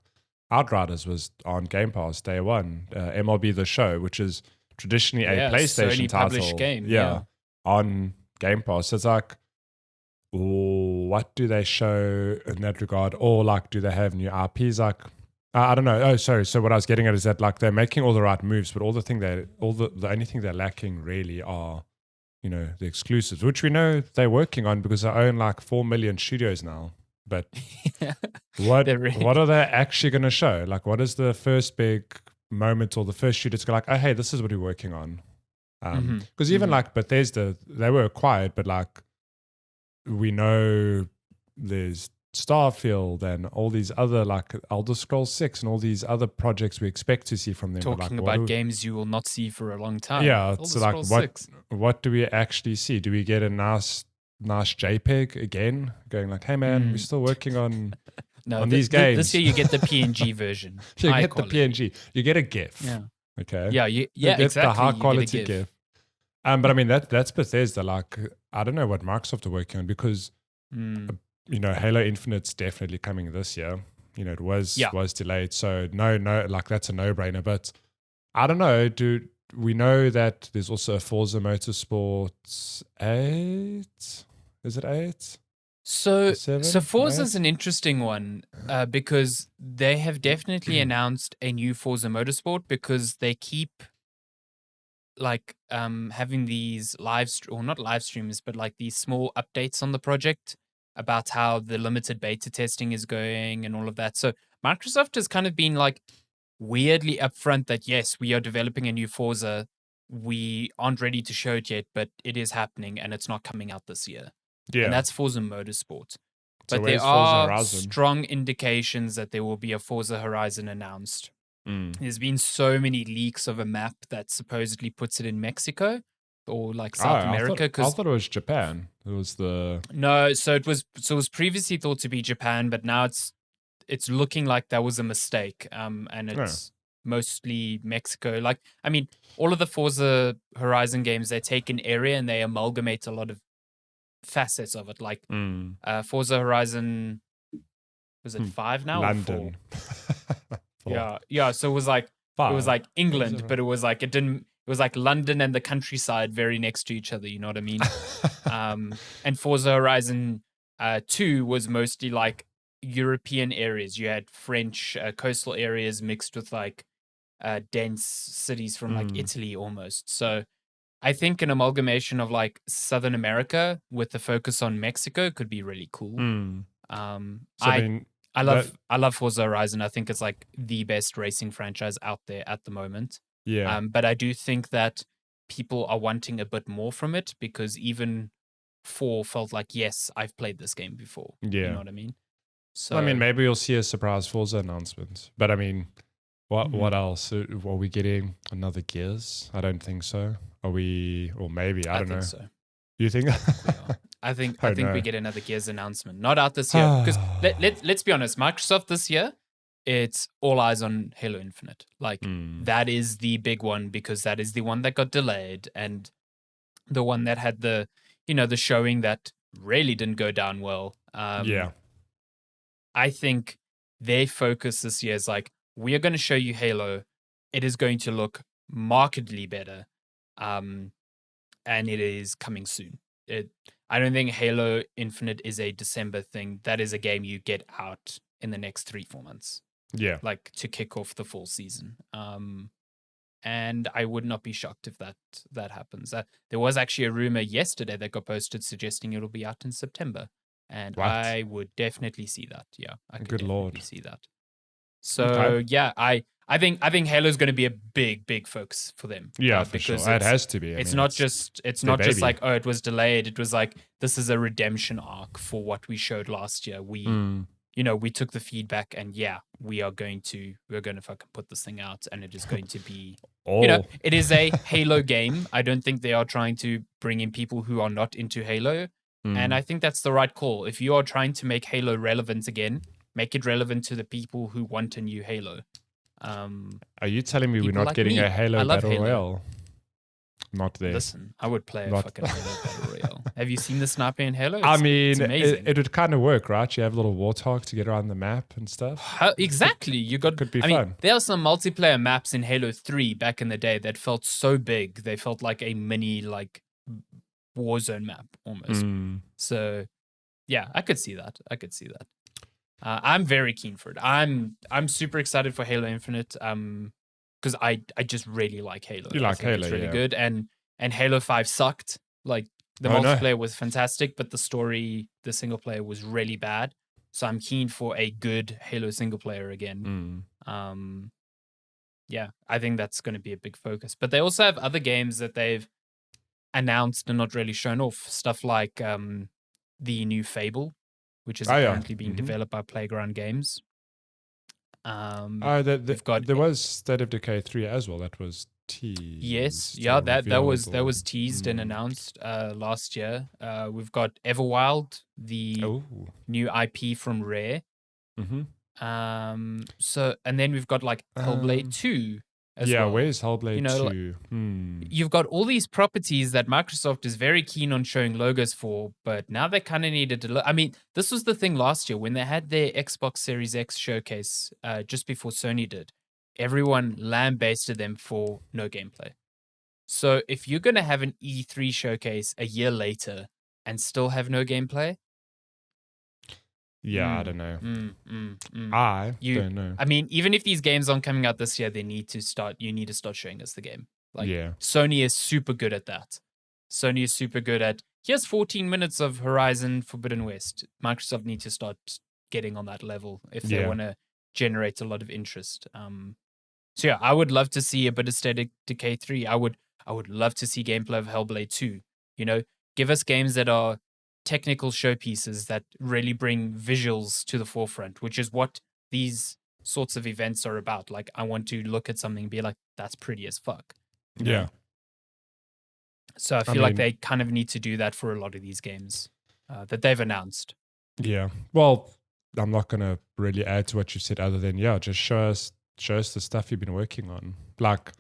Speaker 2: Outriders was on Game Pass day one. MLB The Show, which is traditionally a PlayStation title,
Speaker 1: game,
Speaker 2: on Game Pass. So it's like, what do they show in that regard? Or like, do they have new IPs? Like, I don't know. Oh, sorry. So what I was getting at is that like they're making all the right moves, but the only thing they're lacking really are, the exclusives, which we know they're working on because they own like 4 million studios now. But
Speaker 1: Yeah.
Speaker 2: what
Speaker 1: They're really-
Speaker 2: what are they actually going to show? Like, what is the first big moment or the first shoot? It's like, oh, hey, this is what we're working on. Because even like Bethesda, they were acquired, but like we know there's Starfield and all these other like Elder Scrolls 6 and all these other projects we expect to see from them.
Speaker 1: Talking about games you will not see for a long time.
Speaker 2: Yeah,
Speaker 1: Elder
Speaker 2: it's like
Speaker 1: Scrolls 6.
Speaker 2: what do we actually see? Do we get a nice JPEG again? Going like, hey man, we're still working on these games.
Speaker 1: This year you get the PNG version.
Speaker 2: You get the PNG. You get a GIF.
Speaker 1: Yeah.
Speaker 2: Okay.
Speaker 1: Yeah. You get exactly.
Speaker 2: The high quality GIF. But I mean that's Bethesda. Like I don't know what Microsoft are working on because Halo Infinite's definitely coming this year. It was delayed, so no, like that's a no brainer. But I don't know. Do we know that there's also a Forza Motorsports 8? Is it 8?
Speaker 1: So
Speaker 2: 7,
Speaker 1: Forza's
Speaker 2: 8?
Speaker 1: an interesting one because they have definitely announced a new Forza Motorsport because they keep like having these not live streams, but like these small updates on the project about how the limited beta testing is going and all of that. So Microsoft has kind of been like weirdly upfront that yes, we are developing a new Forza. We aren't ready to show it yet, but it is happening and it's not coming out this year.
Speaker 2: Yeah.
Speaker 1: And that's Forza Motorsport.
Speaker 2: So
Speaker 1: But there
Speaker 2: where's Forza
Speaker 1: are
Speaker 2: Horizon?
Speaker 1: strong indications that there will be a Forza Horizon announced. There's been so many leaks of a map that supposedly puts it in Mexico or like South America.
Speaker 2: I thought it was Japan. It was
Speaker 1: No, so it was previously thought to be Japan, but now it's looking like that was a mistake. And it's mostly Mexico. Like, I mean, all of the Forza Horizon games, they take an area and they amalgamate a lot of facets of it. Like Forza Horizon, was it 5 now?
Speaker 2: London.
Speaker 1: Or 4? Yeah. So it was like
Speaker 2: 5.
Speaker 1: It was like England, but it was like it was like London and the countryside very next to each other. You know what I mean? And Forza Horizon 2 was mostly like European areas. You had French coastal areas mixed with like dense cities from like Italy almost. So I think an amalgamation of like Southern America with the focus on Mexico could be really cool. I love Forza Horizon. I think it's like the best racing franchise out there at the moment.
Speaker 2: Yeah.
Speaker 1: But I do think that people are wanting a bit more from it because even 4 felt like, yes, I've played this game before.
Speaker 2: Yeah.
Speaker 1: You know what I mean? So
Speaker 2: I mean, maybe you'll see a surprise Forza announcement. But I mean, what else? Are we getting another Gears? I don't think so. Are we? Or maybe, I don't know.
Speaker 1: So.
Speaker 2: You think?
Speaker 1: I think we get another Gears announcement. Not out this year. Because let's be honest, Microsoft this year, it's all eyes on Halo Infinite. Like that is the big one because that is the one that got delayed and the one that had the showing that really didn't go down well. I think their focus this year is like, we are going to show you Halo. It is going to look markedly better. And it is coming soon. I don't think Halo Infinite is a December thing. That is a game you get out in the next 3-4 months.
Speaker 2: Yeah.
Speaker 1: Like to kick off the fall season. And I would not be shocked if that happens. There was actually a rumor yesterday that got posted suggesting it'll be out in September. And I would definitely see that. Yeah. I could definitely see that. So yeah, I think Halo's going to be a big focus for them.
Speaker 2: Yeah, for sure. It has to be.
Speaker 1: It's not just like, oh, it was delayed. It was like, this is a redemption arc for what we showed last year. We we took the feedback and we're going to fucking put this thing out and it is going to be it is a Halo game. I don't think they are trying to bring in people who are not into Halo. And I think that's the right call. If you are trying to make Halo relevant again, make it relevant to the people who want a new Halo.
Speaker 2: Are you telling me we're not getting a Halo Battle Royale? Not there.
Speaker 1: Listen, I would play a fucking Halo Battle Royale. Have you seen the sniper in Halo?
Speaker 2: I mean, it would kind of work, right? You have a little warthog to get around the map and stuff.
Speaker 1: Exactly.
Speaker 2: Could be fun.
Speaker 1: Mean, there are some multiplayer maps in Halo 3 back in the day that felt so big. They felt like a mini like Warzone map almost. So yeah, I could see that. I'm very keen for it. I'm super excited for Halo Infinite. Because I just really like Halo.
Speaker 2: You like Halo,
Speaker 1: it's really good. And Halo 5 sucked. Like the multiplayer was fantastic, but the story, the single player was really bad. So I'm keen for a good Halo single player again. Yeah, I think that's going to be a big focus. But they also have other games that they've announced and not really shown off. Stuff like the new Fable, which is apparently being developed by Playground Games. We've got
Speaker 2: there was State of Decay 3 as well. That was teased.
Speaker 1: Yes, yeah, that was teased and announced last year. We've got Everwild, the new IP from Rare. So and then we've got like Hellblade 2 as well.
Speaker 2: Where's Hellblade 2?
Speaker 1: You've got all these properties that Microsoft is very keen on showing logos for, but now they kind of needed to I mean, this was the thing last year when they had their Xbox Series X showcase just before Sony did. Everyone lambasted them for no gameplay. So if you're going to have an E3 showcase a year later and still have no gameplay,
Speaker 2: I don't know. I don't know.
Speaker 1: I mean, even if these games aren't coming out this year, you need to start showing us the game. Like, Sony is super good at that. Sony is super good at, here's 14 minutes of Horizon Forbidden West. Microsoft needs to start getting on that level if they want to generate a lot of interest. So yeah, I would love to see a bit of State of Decay 3. I would love to see gameplay of Hellblade 2. Give us games that are technical showpieces that really bring visuals to the forefront, which is what these sorts of events are about. Like, I want to look at something and be like, that's pretty as fuck.
Speaker 2: Yeah.
Speaker 1: So I feel like they kind of need to do that for a lot of these games that they've announced.
Speaker 2: Yeah. Well, I'm not going to really add to what you said other than, just show us the stuff you've been working on. Like,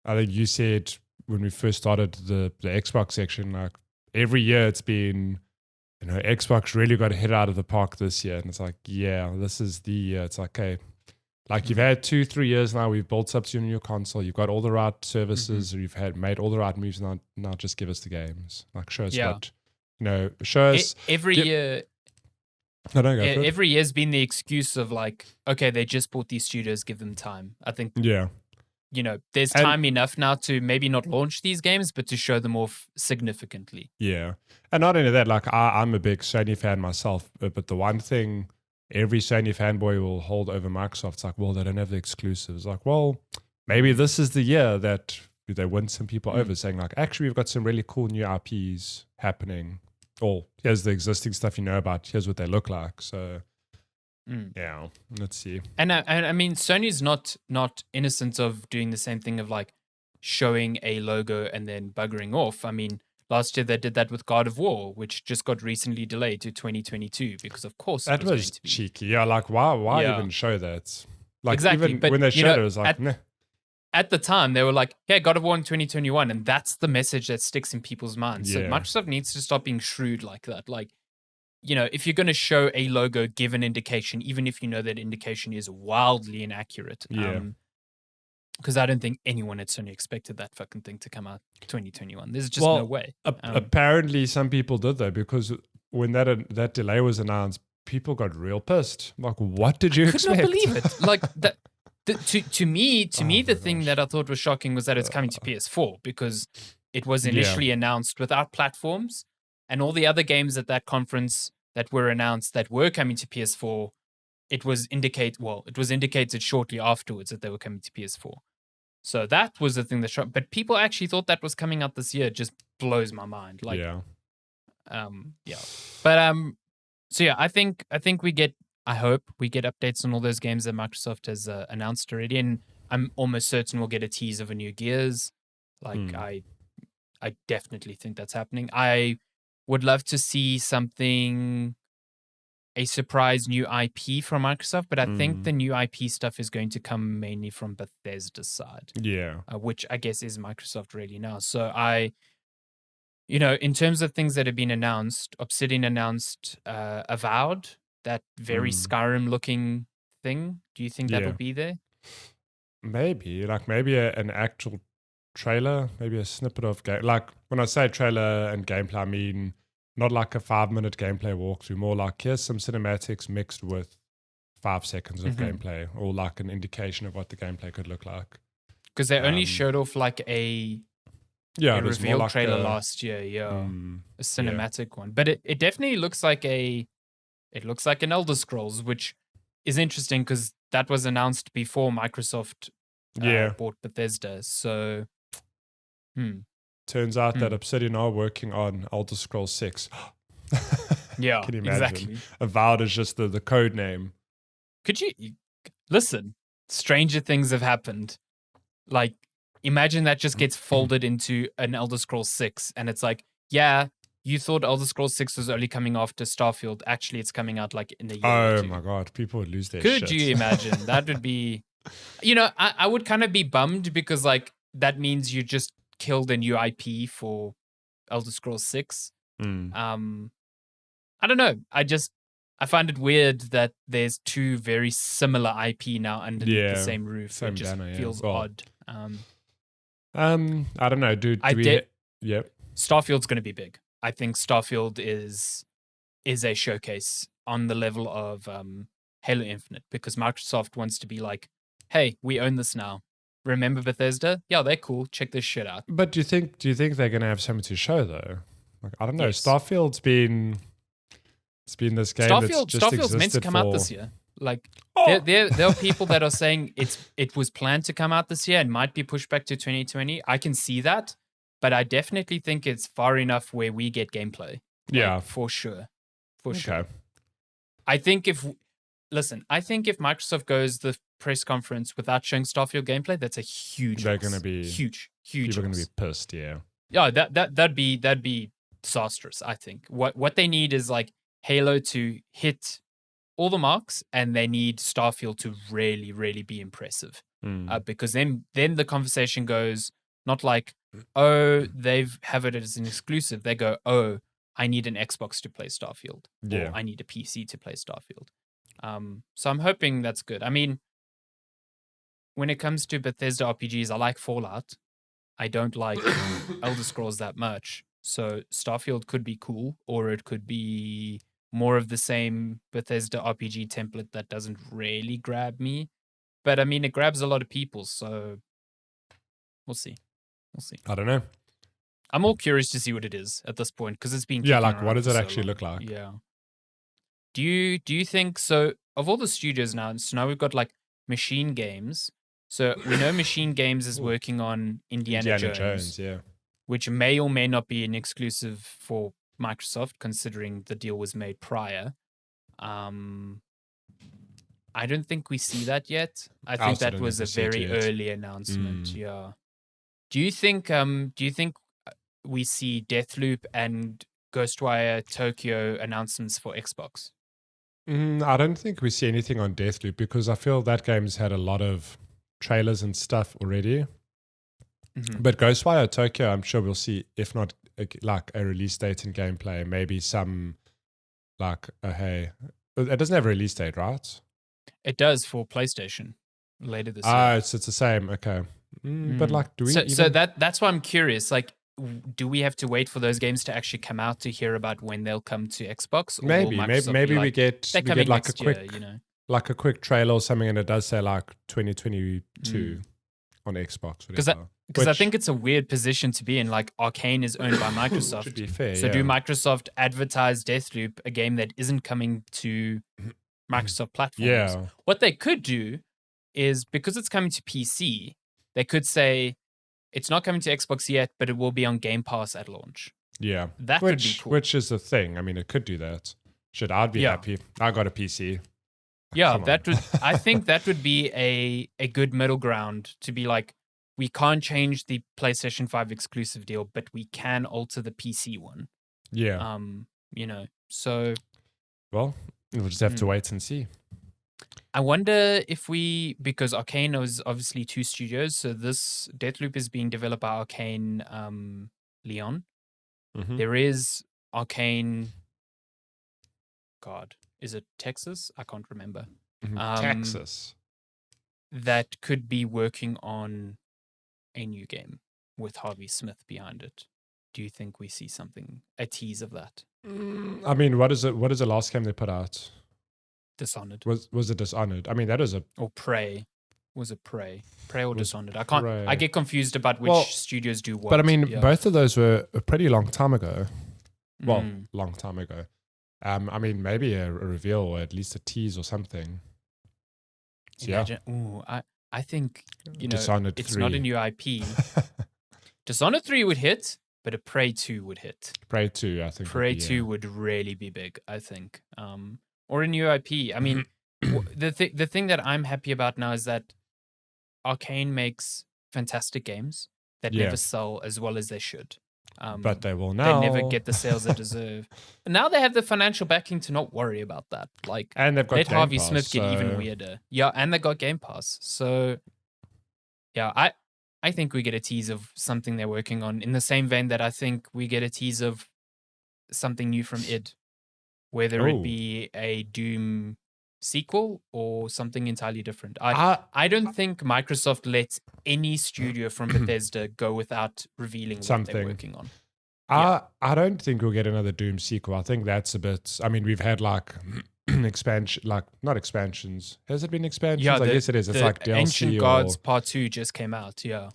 Speaker 2: I think you said when we first started the Xbox section, like every year it's been, Xbox really got hit out of the park this year. And it's like, this is the year. It's like, okay, like you've had 2-3 years now, we've built up to your new console, you've got all the right services, or you've made all the right moves, now just give us the games. Like, show us what, show us.
Speaker 1: Every year.
Speaker 2: No, don't go for it.
Speaker 1: Every year's been the excuse of like, okay, they just bought these studios, give them time. I think, there's time enough now to maybe not launch these games, but to show them off significantly.
Speaker 2: Yeah. And not only that, like I'm a big Sony fan myself, but the one thing every Sony fanboy will hold over Microsoft, it's like, well, they don't have the exclusives. Like, well, maybe this is the year that they win some people over, saying like, actually, we've got some really cool new IPs happening. Or here's the existing stuff you know about. Here's what they look like. So, yeah, let's see.
Speaker 1: And I mean, Sony's not innocent of doing the same thing of like showing a logo and then buggering off. I mean, last year they did that with God of War, which just got recently delayed to 2022 because, of course,
Speaker 2: that was cheeky. Yeah, like why even show that? Like,
Speaker 1: exactly.
Speaker 2: Even
Speaker 1: but,
Speaker 2: when they showed it, it was like, nah.
Speaker 1: At the time, they were like, yeah, God of War in 2021. And that's the message that sticks in people's minds. So Microsoft needs to stop being shrewd like that. Like, if you're going to show a logo, give an indication, even if you know that indication is wildly inaccurate.
Speaker 2: Yeah.
Speaker 1: Because I don't think anyone at Sony expected that fucking thing to come out 2021. There's just no way.
Speaker 2: Apparently, some people did, though, because when that delay was announced, people got real pissed. Like, what did you expect?
Speaker 1: I could not believe it. Like, that. To me, the thing that I thought was shocking was that it's coming to PS4 because it was initially announced without platforms, and all the other games at that conference that were announced that were coming to PS4, it was indicated shortly afterwards that they were coming to PS4. So that was the thing that shocked. But people actually thought that was coming out this year. It just blows my mind. Like, But so yeah, I think I hope we get updates on all those games that Microsoft has announced already, and I'm almost certain we'll get a tease of a new Gears. Like, I definitely think that's happening. I would love to see a surprise new IP from Microsoft, but I think the new IP stuff is going to come mainly from Bethesda's side.
Speaker 2: Yeah.
Speaker 1: Which I guess is Microsoft really now. So in terms of things that have been announced, Obsidian announced Avowed, that very Skyrim-looking thing. Do you think that'll be there?
Speaker 2: Maybe. Like, maybe an actual trailer, maybe a snippet of game. Like, when I say trailer and gameplay, I mean not like a 5-minute gameplay walkthrough, more like here's some cinematics mixed with 5 seconds of gameplay, or like an indication of what the gameplay could look like.
Speaker 1: Because they only showed off like a reveal trailer last year, a cinematic one. But it definitely looks like a It looks like an Elder Scrolls, which is interesting because that was announced before Microsoft bought Bethesda. So,
Speaker 2: turns out that Obsidian are working on Elder Scrolls 6.
Speaker 1: Yeah,
Speaker 2: Can you imagine?
Speaker 1: exactly.
Speaker 2: Avowed is just the code name.
Speaker 1: Could you listen? Stranger things have happened. Like, imagine that just gets folded into an Elder Scrolls 6, and it's like, yeah, you thought Elder Scrolls 6 was only coming after Starfield. Actually, it's coming out like in a year or two.
Speaker 2: My god, people would lose their shit.
Speaker 1: Could you imagine? That would be, I would kind of be bummed because like that means you just killed a new IP for Elder Scrolls 6. I don't know. I find it weird that there's two very similar IP now underneath the same roof.
Speaker 2: Same
Speaker 1: it just
Speaker 2: banner,
Speaker 1: feels odd.
Speaker 2: I don't know, dude. Yep.
Speaker 1: Starfield's going to be big. I think Starfield is a showcase on the level of Halo Infinite because Microsoft wants to be like, hey, we own this now. Remember Bethesda? Yeah, they're cool. Check this shit out.
Speaker 2: But do you think they're going to have something to show though? Like, I don't know.
Speaker 1: Yes.
Speaker 2: Starfield's been this game
Speaker 1: Starfield's meant to come out this year. Like there are people that are saying it was planned to come out this year and might be pushed back to 2020. I can see that, but I definitely think it's far enough where we get gameplay.
Speaker 2: Yeah,
Speaker 1: for sure.
Speaker 2: Okay.
Speaker 1: I think if Microsoft goes the press conference without showing Starfield gameplay, that's a huge.
Speaker 2: They're going to be
Speaker 1: huge.
Speaker 2: People are going to be pissed. Yeah.
Speaker 1: Yeah, that'd be disastrous. I think what they need is like Halo to hit all the marks, and they need Starfield to really, really be impressive. Because then the conversation goes not like, oh, they've have it as an exclusive. They go, oh, I need an Xbox to play Starfield.
Speaker 2: Yeah.
Speaker 1: Or I need a PC to play Starfield. So I'm hoping that's good. I mean, when it comes to Bethesda RPGs, I like Fallout. I don't like Elder Scrolls that much. So Starfield could be cool, or it could be more of the same Bethesda RPG template that doesn't really grab me. But I mean, it grabs a lot of people, so we'll see.
Speaker 2: I don't know.
Speaker 1: I'm all curious to see what it is at this point because it's been
Speaker 2: like what does it actually look like?
Speaker 1: Yeah. Do you think so? Of all the studios now, so now we've got like Machine Games. So we know Machine Games is working on Indiana Jones,
Speaker 2: yeah,
Speaker 1: which may or may not be an exclusive for Microsoft, considering the deal was made prior. I don't think we see that yet. I think that was a very early announcement. Yeah. Do you think we see Deathloop and Ghostwire Tokyo announcements for Xbox?
Speaker 2: I don't think we see anything on Deathloop because I feel that game's had a lot of trailers and stuff already. But Ghostwire Tokyo, I'm sure we'll see, if not like a release date and gameplay, maybe some like hey, it doesn't have a release date, right?
Speaker 1: It does for PlayStation later this year.
Speaker 2: So it's the same. Okay, but like, do we?
Speaker 1: So that's why I'm curious. Like, do we have to wait for those games to actually come out to hear about when they'll come to Xbox? Or
Speaker 2: Maybe we get like a quick,
Speaker 1: year,
Speaker 2: like a quick trailer or something, and it does say like 2022 on Xbox.
Speaker 1: Because I think it's a weird position to be in. Like, Arcane is owned by Microsoft.
Speaker 2: Should be fair.
Speaker 1: So do Microsoft advertise Deathloop, a game that isn't coming to Microsoft platforms?
Speaker 2: Yeah.
Speaker 1: What they could do is, because it's coming to PC, they could say it's not coming to Xbox yet, but it will be on Game Pass at launch.
Speaker 2: Yeah.
Speaker 1: That could be cool.
Speaker 2: Which is the thing. I mean, it could do that. I'd be happy. I got a PC.
Speaker 1: Yeah, I think that would be a good middle ground to be like, we can't change the PlayStation 5 exclusive deal, but we can alter the PC one.
Speaker 2: Yeah.
Speaker 1: So.
Speaker 2: Well, we'll just have to wait and see.
Speaker 1: I wonder if because Arcane is obviously two studios, so this Deathloop is being developed by Arcane Leon. There is Arcane. God, is it Texas? I can't remember.
Speaker 2: Texas.
Speaker 1: That could be working on a new game with Harvey Smith behind it. Do you think we see a tease of that?
Speaker 2: I mean, what is the last game they put out?
Speaker 1: Dishonored.
Speaker 2: Was it Dishonored? I mean, that is
Speaker 1: or Prey. Was it Prey? Prey or Dishonored? I get confused about which studios do what.
Speaker 2: But I mean, both of those were a pretty long time ago. Well, long time ago. I mean, maybe a reveal or at least a tease or something. So,
Speaker 1: Imagine, I think,
Speaker 2: Dishonored
Speaker 1: it's
Speaker 2: 3.
Speaker 1: not a new IP. Dishonored 3 would hit, but a Prey 2 would hit.
Speaker 2: Prey 2, I think.
Speaker 1: Prey 2 would really be big, I think. Or a new IP. I mean, the thing that I'm happy about now is that Arcane makes fantastic games that never sell as well as they should.
Speaker 2: But they will now.
Speaker 1: They never get the sales they deserve. Now they have the financial backing to not worry about that. Like,
Speaker 2: and they've got
Speaker 1: let
Speaker 2: Game
Speaker 1: Harvey
Speaker 2: Pass,
Speaker 1: Smith get even weirder. Yeah, and they got Game Pass. So, yeah, I think we get a tease of something they're working on in the same vein that I think we get a tease of something new from id, whether it be a Doom sequel or something entirely different. I don't think Microsoft lets any studio from Bethesda go without revealing what they're working on.
Speaker 2: I don't think we'll get another Doom sequel. I think that's a bit. I mean, we've had like expansion, like not expansions. Has it been expansions?
Speaker 1: Yeah,
Speaker 2: I guess it is. It's like DLC.
Speaker 1: Ancient Gods Part 2 just came out. Yeah.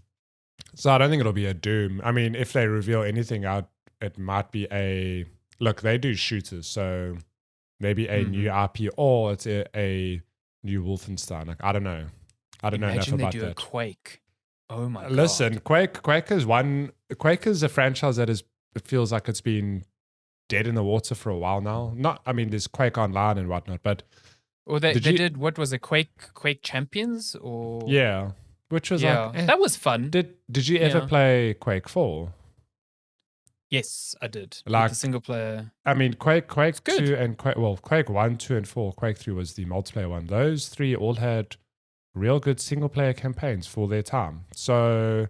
Speaker 2: So I don't think it'll be a Doom. I mean, if they reveal anything out, it might be a look. They do shooters, so maybe a new IP or it's a new Wolfenstein. Like I don't know. I don't know enough about that.
Speaker 1: Imagine they do a Quake. Oh my god!
Speaker 2: Listen, Quake is one. Quake is a franchise that is. It feels like it's been dead in the water for a while now. I mean, there's Quake Online and whatnot, but
Speaker 1: they did what was it? Quake Champions or
Speaker 2: which was like
Speaker 1: that was fun.
Speaker 2: Did you ever play Quake 4?
Speaker 1: Yes, I did.
Speaker 2: Like
Speaker 1: the single player.
Speaker 2: I mean, Quake 2 and Quake 1, 2, and 4. Quake 3 was the multiplayer one. Those three all had real good single player campaigns for their time. So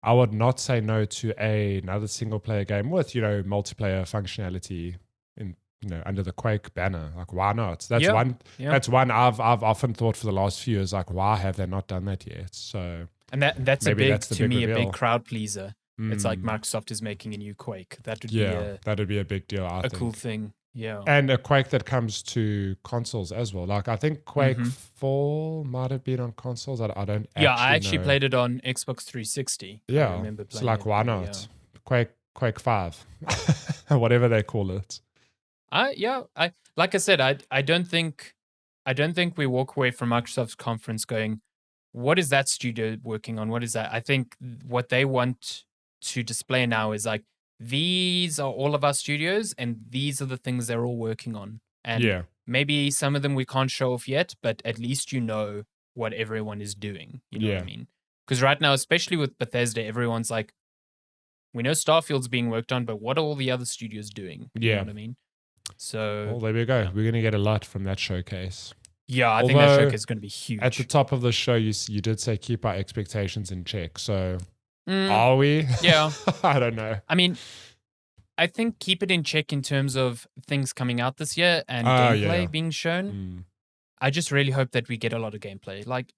Speaker 2: I would not say no to another single player game with, multiplayer functionality in, under the Quake banner. Like, why not? That's one. Yeah. That's one I've often thought for the last few years. Like, why have they not done that yet? So,
Speaker 1: and that's a big crowd pleaser. It's like Microsoft is making a new Quake. That would be
Speaker 2: a big deal. I think.
Speaker 1: Cool thing. Yeah.
Speaker 2: And a Quake that comes to consoles as well. Like I think Quake 4 might have been on consoles. I don't actually
Speaker 1: I actually played it on Xbox 360.
Speaker 2: Yeah.
Speaker 1: I remember playing
Speaker 2: like, why not? Quake 5. Whatever they call it.
Speaker 1: Like I said, I don't think we walk away from Microsoft's conference going, what is that studio working on? What is that? I think what they want to display now is like, these are all of our studios and these are the things they're all working on. And maybe some of them we can't show off yet, but at least you know what everyone is doing. You know what I mean? Because right now, especially with Bethesda, everyone's like, we know Starfield's being worked on, but what are all the other studios doing? You know what I mean? So,
Speaker 2: well, there we go. We're going to get a lot from that showcase.
Speaker 1: Yeah, I think that showcase is going to be huge.
Speaker 2: At the top of the show, you did say keep our expectations in check. So, are we?
Speaker 1: Yeah.
Speaker 2: I don't know.
Speaker 1: I mean, I think keep it in check in terms of things coming out this year and gameplay being shown. I just really hope that we get a lot of gameplay. Like,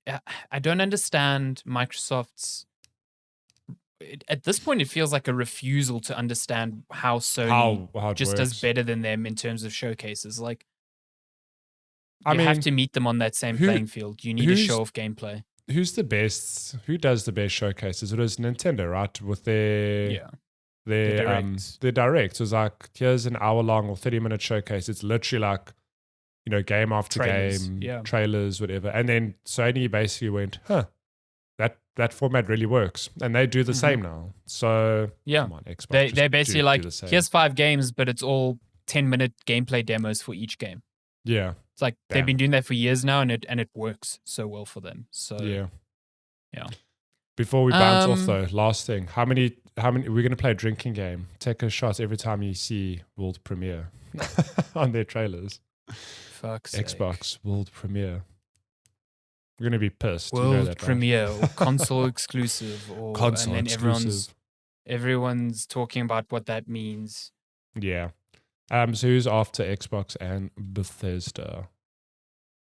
Speaker 1: I don't understand Microsoft's... At this point, it feels like a refusal to understand how Sony
Speaker 2: how
Speaker 1: just
Speaker 2: works.
Speaker 1: does better than them in terms of showcases. Like, you have to meet them on that same playing field. You need to show off gameplay.
Speaker 2: Who's the best? Who does the best showcases? It was Nintendo, right? With their direct. So it's like, here's an hour-long or 30-minute showcase. It's literally like, game after game, trailers, whatever. And then Sony basically went, that format really works. And they do the same now. So, come on, Xbox.
Speaker 1: They basically like, here's 5 games, but it's all 10-minute gameplay demos for each game.
Speaker 2: Yeah.
Speaker 1: It's like they've been doing that for years now, and it works so well for them. So yeah.
Speaker 2: Before we bounce off though, last thing: how many? We're going to play a drinking game. Take a shot every time you see world premiere on their trailers.
Speaker 1: Fuck's
Speaker 2: Xbox
Speaker 1: sake.
Speaker 2: world premiere. We're going to be pissed.
Speaker 1: World premiere or console exclusive, or
Speaker 2: console
Speaker 1: and then
Speaker 2: exclusive.
Speaker 1: Everyone's talking about what that means.
Speaker 2: Yeah. So who's after Xbox and Bethesda?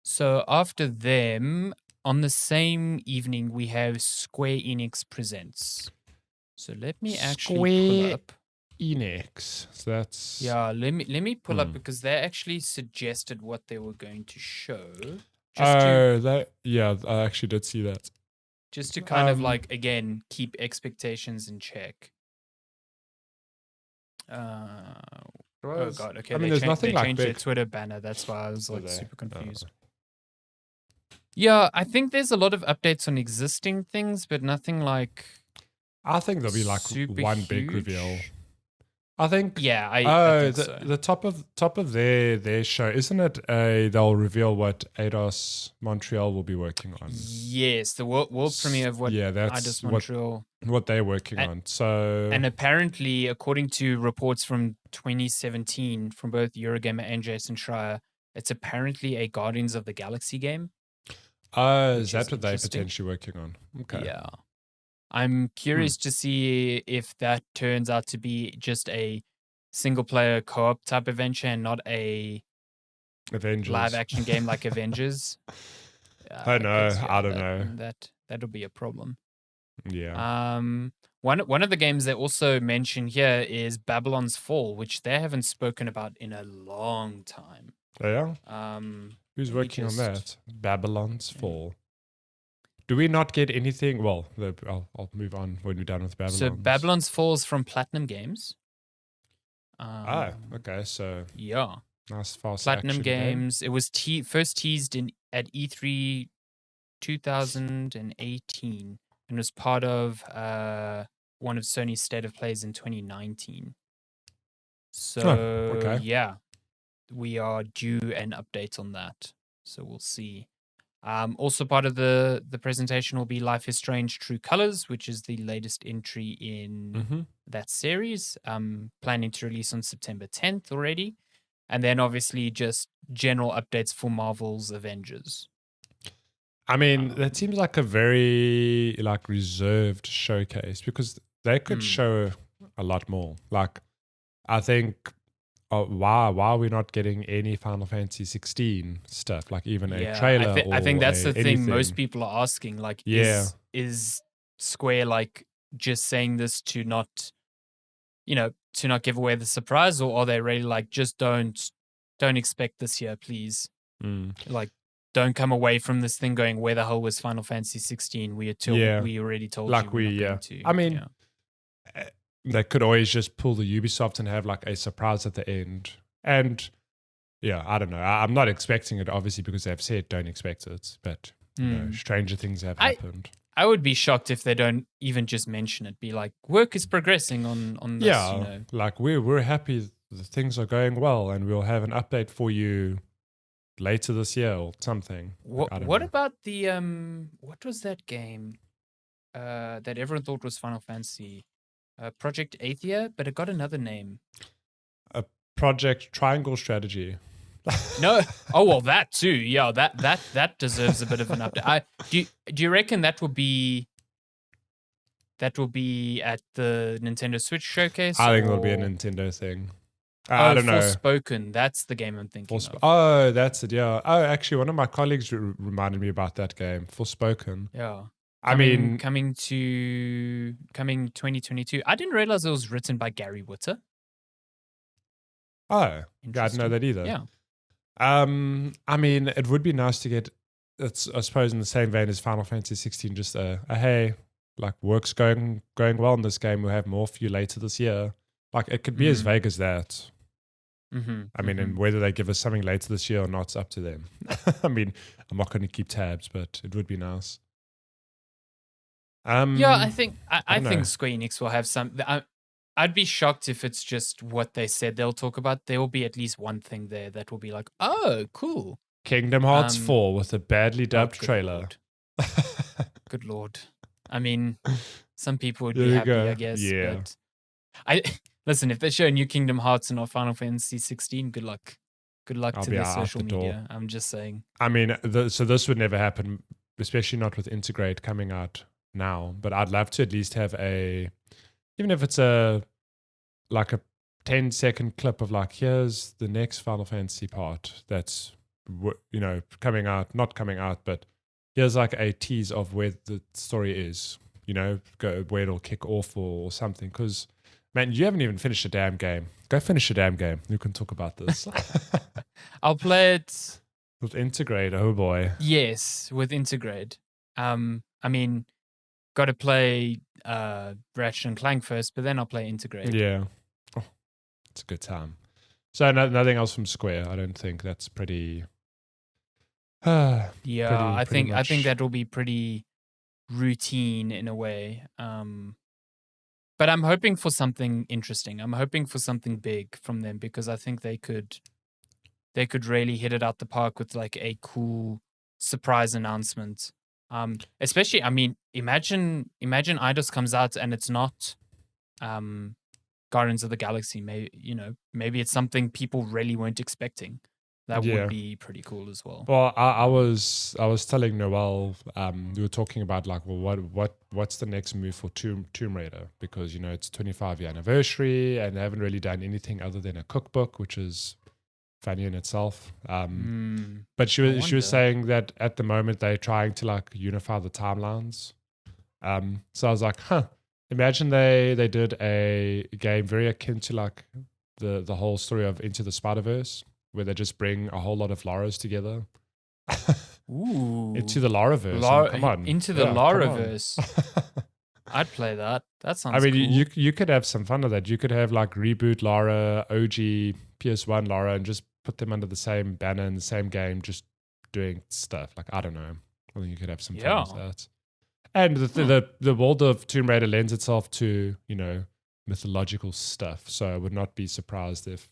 Speaker 1: So after them, on the same evening, we have Square Enix Presents. So let me actually pull up
Speaker 2: Enix. So that's
Speaker 1: let me pull up because they actually suggested what they were going to show.
Speaker 2: I actually did see that.
Speaker 1: Just to kind of like again keep expectations in check. Oh god, okay.
Speaker 2: I mean, there's nothing
Speaker 1: they
Speaker 2: like
Speaker 1: changed their
Speaker 2: big.
Speaker 1: Twitter banner. That's why I was
Speaker 2: Did
Speaker 1: like
Speaker 2: they?
Speaker 1: super confused.
Speaker 2: Oh.
Speaker 1: Yeah, I think there's a lot of updates on existing things, but nothing like
Speaker 2: I think there'll be like
Speaker 1: super
Speaker 2: one big reveal.
Speaker 1: huge.
Speaker 2: I think.
Speaker 1: Yeah, I think so.
Speaker 2: The top of their show, isn't it? They'll reveal what Eidos Montreal will be working on.
Speaker 1: Yes, the world premiere of what
Speaker 2: that's
Speaker 1: Eidos Montreal.
Speaker 2: What they're working on. So,
Speaker 1: and apparently, according to reports from 2017 from both Eurogamer and Jason Schreier, it's apparently a Guardians of the Galaxy game.
Speaker 2: is that what they're potentially working on? Okay.
Speaker 1: Yeah. I'm curious to see if that turns out to be just a single player co-op type adventure and not a
Speaker 2: Avengers
Speaker 1: live action game like Avengers.
Speaker 2: I know. I don't know.
Speaker 1: That'll be a problem.
Speaker 2: Yeah.
Speaker 1: One of the games they also mention here is Babylon's Fall, which they haven't spoken about in a long time.
Speaker 2: Oh, yeah. Who's working on that? Babylon's Fall. Do we not get anything? Well, I'll move on when we're done with Babylon.
Speaker 1: So Babylon's Falls from Platinum Games.
Speaker 2: Okay. So
Speaker 1: yeah,
Speaker 2: nice fast
Speaker 1: Platinum
Speaker 2: action
Speaker 1: Games. It was first teased at E3 2018 and was part of one of Sony's State of Plays in 2019. So yeah, we are due an update on that. So we'll see. Also part of the presentation will be Life is Strange True Colors, which is the latest entry in that series. Planning to release on September 10th already. And then obviously just general updates for Marvel's Avengers.
Speaker 2: I mean, that seems like a very reserved showcase because they could show a lot more. Like, I think why are we not getting any Final Fantasy 16 stuff? Like even a trailer.
Speaker 1: I think that's the thing
Speaker 2: anything.
Speaker 1: most people are asking. Like, is Square like just saying this to not, to not give away the surprise, or are they really like just don't expect this here, please? Like, don't come away from this thing going, where the hell was Final Fantasy 16? We already told you.
Speaker 2: I mean, they could always just pull the Ubisoft and have like a surprise at the end. And yeah, I don't know. I'm not expecting it, obviously, because they've said don't expect it. But stranger things have happened.
Speaker 1: I would be shocked if they don't even just mention it. Be like, work is progressing on this.
Speaker 2: Yeah, like we're happy that things are going well, and we'll have an update for you later this year or something.
Speaker 1: What about the what was that game that everyone thought was Final Fantasy? Project Athia, but it got another name.
Speaker 2: Project Triangle Strategy.
Speaker 1: No. Oh well, that too. Yeah, that deserves a bit of an update. Do you reckon that will be at the Nintendo Switch showcase?
Speaker 2: I think it'll be a Nintendo thing. I don't know.
Speaker 1: Forspoken. That's the game I'm thinking of.
Speaker 2: Oh, that's it. Yeah. Oh, actually, one of my colleagues reminded me about that game, Forspoken.
Speaker 1: Yeah.
Speaker 2: Coming
Speaker 1: 2022. I didn't realize it was written by Gary Whitta.
Speaker 2: Oh, I didn't know that either.
Speaker 1: Yeah.
Speaker 2: I mean, it would be nice to get. It's, I suppose, in the same vein as Final Fantasy 16. Just a hey, like work's going well in this game. We'll have more for you later this year. Like it could be as vague as that. I mean, and whether they give us something later this year or not, it's up to them. I mean, I'm not going to keep tabs, but it would be nice.
Speaker 1: I think Square Enix will have some. I'd be shocked if it's just what they said they'll talk about. There will be at least one thing there that will be like, oh, cool.
Speaker 2: Kingdom Hearts 4 with a badly dubbed trailer.
Speaker 1: Good Lord. I mean, some people would be happy, I guess.
Speaker 2: Yeah.
Speaker 1: But listen, if they show new Kingdom Hearts and not Final Fantasy 16, good luck. Good luck to their social media. I'm just saying.
Speaker 2: I mean, so this would never happen, especially not with Integrate coming out now. But I'd love to at least have even if it's a 10-second clip of like, here's the next Final Fantasy part that's coming out, not coming out, but here's like a tease of where the story is, where it'll kick off or something. Because man, you haven't even finished a damn game. Go finish a damn game. You can talk about this.
Speaker 1: I'll play it
Speaker 2: with Integrate. Oh boy.
Speaker 1: Yes, with Integrate. I mean, got to play Ratchet and Clank first, but then I'll play Integrate.
Speaker 2: Yeah. Oh, it's a good time. So nothing else from Square. I don't think that's pretty.
Speaker 1: I
Speaker 2: pretty
Speaker 1: think
Speaker 2: much.
Speaker 1: that will be pretty routine in a way. But I'm hoping for something interesting. I'm hoping for something big from them because I think they could really hit it out the park with like a cool surprise announcement. Especially, I mean, imagine Eidos comes out and it's not Guardians of the Galaxy. Maybe it's something people really weren't expecting. That would be pretty cool as well.
Speaker 2: Well, I was telling Noel, we were talking about like, well, what's the next move for Tomb Raider? Because it's 25-year anniversary, and they haven't really done anything other than a cookbook, which is funny in itself. But she was saying that at the moment they're trying to like unify the timelines. So I was like, imagine they did a game very akin to like the whole story of Into the Spider-Verse, where they just bring a whole lot of Laras together.
Speaker 1: Ooh.
Speaker 2: Into the Laraverse. Come on.
Speaker 1: Into the Laraverse. I'd play that. That sounds cool.
Speaker 2: you could have some fun with that. You could have like reboot Lara, OG PS1 Lara, and just put them under the same banner in the same game, just doing stuff. Like, I don't know. I think you could have some fun with that. And the world of Tomb Raider lends itself to, mythological stuff. So I would not be surprised if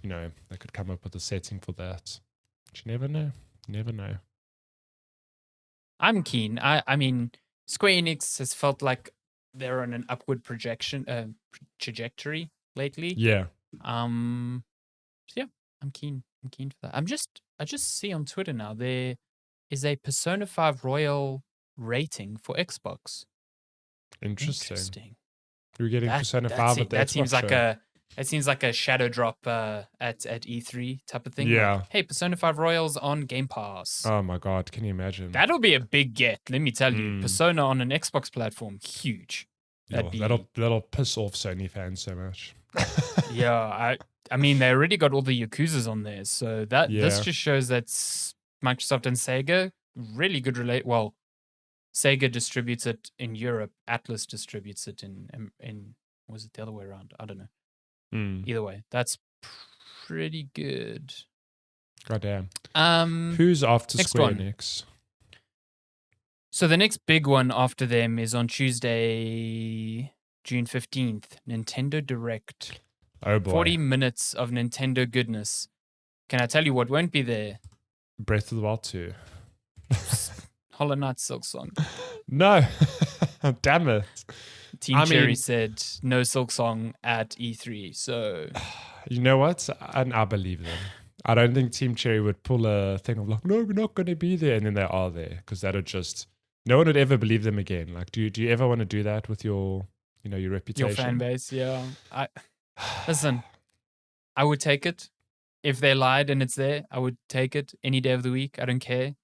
Speaker 2: they could come up with a setting for that. But you never know. Never know.
Speaker 1: I'm keen. I mean, Square Enix has felt like they're on an upward trajectory lately.
Speaker 2: Yeah.
Speaker 1: So yeah, I'm keen. I'm keen for that. I just see on Twitter now there is a Persona 5 Royal rating for Xbox.
Speaker 2: Interesting. You're getting Persona 5 at the
Speaker 1: that
Speaker 2: Xbox
Speaker 1: seems like
Speaker 2: show.
Speaker 1: It seems like a shadow drop at E3 type of thing.
Speaker 2: Yeah.
Speaker 1: Like, hey, Persona 5 Royals on Game Pass.
Speaker 2: Oh my God, can you imagine?
Speaker 1: That'll be a big get, let me tell you. Persona on an Xbox platform, huge.
Speaker 2: That'll piss off Sony fans so much.
Speaker 1: Yeah, I mean, they already got all the Yakuzas on there, so this just shows that Microsoft and Sega really good Well, Sega distributes it in Europe. Atlas distributes it in was it the other way around? I don't know. Either way, that's pretty good.
Speaker 2: Goddamn. Who's after Square Enix?
Speaker 1: So the next big one after them is on Tuesday, June 15th, Nintendo Direct.
Speaker 2: Oh boy.
Speaker 1: 40 minutes of Nintendo goodness. Can I tell you what won't be there?
Speaker 2: Breath of the Wild 2.
Speaker 1: Hollow Knight Silksong.
Speaker 2: No. Damn it.
Speaker 1: Team Cherry said no Silksong at E3, so...
Speaker 2: You know what? I believe them. I don't think Team Cherry would pull a thing of like, no, we're not going to be there, and then they are there, because that would just... No one would ever believe them again. Like, do you ever want to do that with your reputation?
Speaker 1: Your fan base, yeah. Listen, I would take it. If they lied and it's there, I would take it any day of the week. I don't care.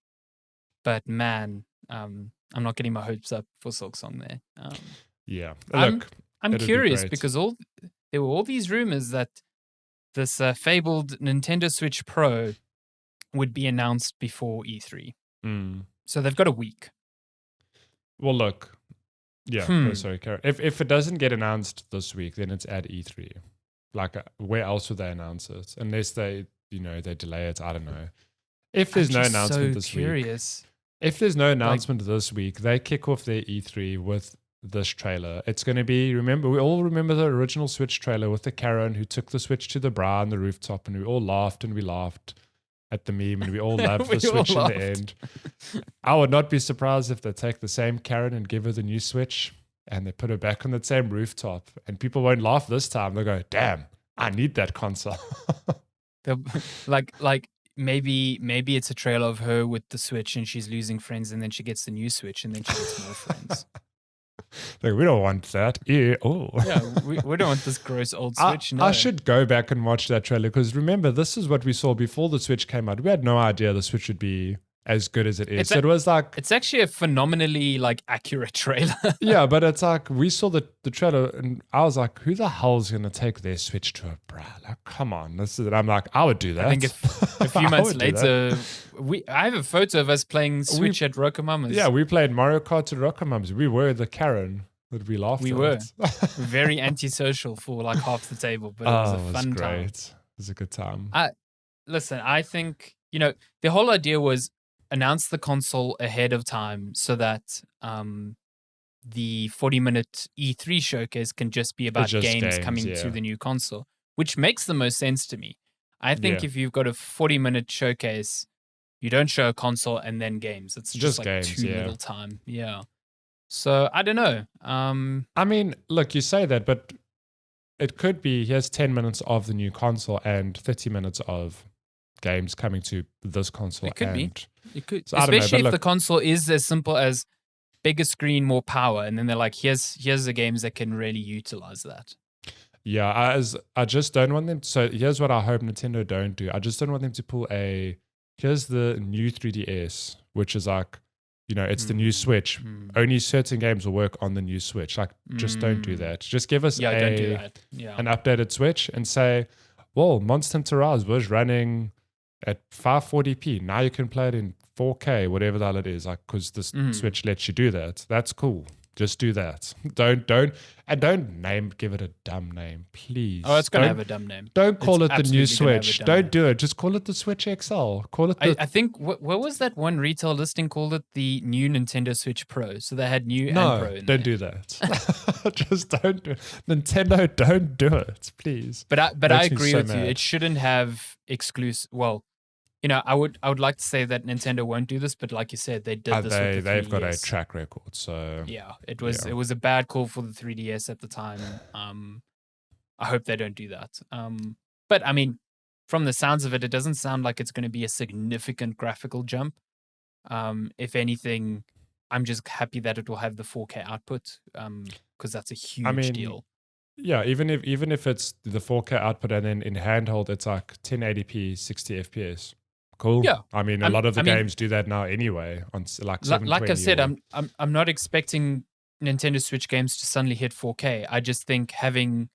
Speaker 1: But man, I'm not getting my hopes up for Silksong there.
Speaker 2: Yeah.
Speaker 1: Look, I'm curious because there were all these rumors that this fabled Nintendo Switch Pro would be announced before E3. So they've got a week.
Speaker 2: Well, look. Yeah. Oh, sorry, Karen. If it doesn't get announced this week, then it's at E3. Like, where else would they announce it? Unless they delay it. I don't know. If there's no announcement this week. If there's no announcement this week, they kick off their E3 with this trailer. It's going to be, we all remember the original Switch trailer with the Karen who took the Switch to the bra on the rooftop, and we all laughed at the meme, and we all loved the Switch in the end. I would not be surprised if they take the same Karen and give her the new Switch, and they put her back on that same rooftop, and people won't laugh this time. They'll go, damn, I need that console.
Speaker 1: like maybe it's a trailer of her with the Switch and she's losing friends, and then she gets the new Switch and then she gets more friends.
Speaker 2: Like, we don't want that. Ew. Oh.
Speaker 1: Yeah, we don't want this gross old Switch. No.
Speaker 2: I should go back and watch that trailer, because remember, this is what we saw before the Switch came out. We had no idea the Switch would be as good as it is. It was like,
Speaker 1: it's actually a phenomenally accurate trailer.
Speaker 2: Yeah, but it's like, we saw the trailer and I was like, who the hell's going to take their Switch to a bra? Like, come on. I'm like, I would do that.
Speaker 1: I think a few months later, I have a photo of us playing Switch at Rokamama's.
Speaker 2: Yeah, we played Mario Kart at Rokamama's. We were the Karen that we laughed at.
Speaker 1: We were. Very antisocial for half the table, but it was a fun time.
Speaker 2: It was a good time.
Speaker 1: Listen, I think, the whole idea was announce the console ahead of time so that the 40-minute E3 showcase can just be about
Speaker 2: just
Speaker 1: games
Speaker 2: games,
Speaker 1: coming
Speaker 2: yeah.
Speaker 1: to the new console, which makes the most sense to me. I think if you've got a 40-minute showcase, you don't show a console and then games. It's just like
Speaker 2: games,
Speaker 1: too little time. Yeah. So I don't know.
Speaker 2: I mean, look, you say that, but it could be here's 10 minutes of the new console and 30 minutes of games coming to this console.
Speaker 1: It could be. It could,
Speaker 2: so
Speaker 1: especially if the console is as simple as bigger screen, more power, and then they're like, here's the games that can really utilize that.
Speaker 2: Yeah, I just don't want them. So here's what I hope Nintendo don't do. I just don't want them to pull here's the new 3DS, which is like, it's the new Switch. Only certain games will work on the new Switch. Like, just don't do that. Just give us
Speaker 1: don't do that.
Speaker 2: An updated Switch and say, well, Monster Hunter Rise was running at 540p. Now you can play it in 4K, whatever the hell it is. Like, because the Switch lets you do that. That's cool. Just do that. Don't give it a dumb name, please.
Speaker 1: Oh, it's gonna have a dumb name.
Speaker 2: Don't call it the new Switch. Don't do it. Just call it the Switch XL. Call it.
Speaker 1: I think what was that one retail listing called it the new Nintendo Switch Pro. So they had new and Pro.
Speaker 2: No, don't do that. Just don't do it. Nintendo, don't do it, please.
Speaker 1: But I agree with you. It shouldn't have exclusive. Well, I would like to say that Nintendo won't do this, but like you said, they did this with the 3DS.
Speaker 2: They've got a track record, so
Speaker 1: yeah, it was a bad call for the 3DS at the time. I hope they don't do that. But I mean, from the sounds of it, it doesn't sound like it's going to be a significant graphical jump. If anything, I'm just happy that it will have the 4K output, because that's a huge deal.
Speaker 2: Yeah, even if it's the 4K output and then in handheld it's like 1080p, 60 FPS. Cool.
Speaker 1: Yeah,
Speaker 2: I mean, a lot of the games do that now anyway. On like 720.
Speaker 1: Like I said, I'm not expecting Nintendo Switch games to suddenly hit 4K. I just think having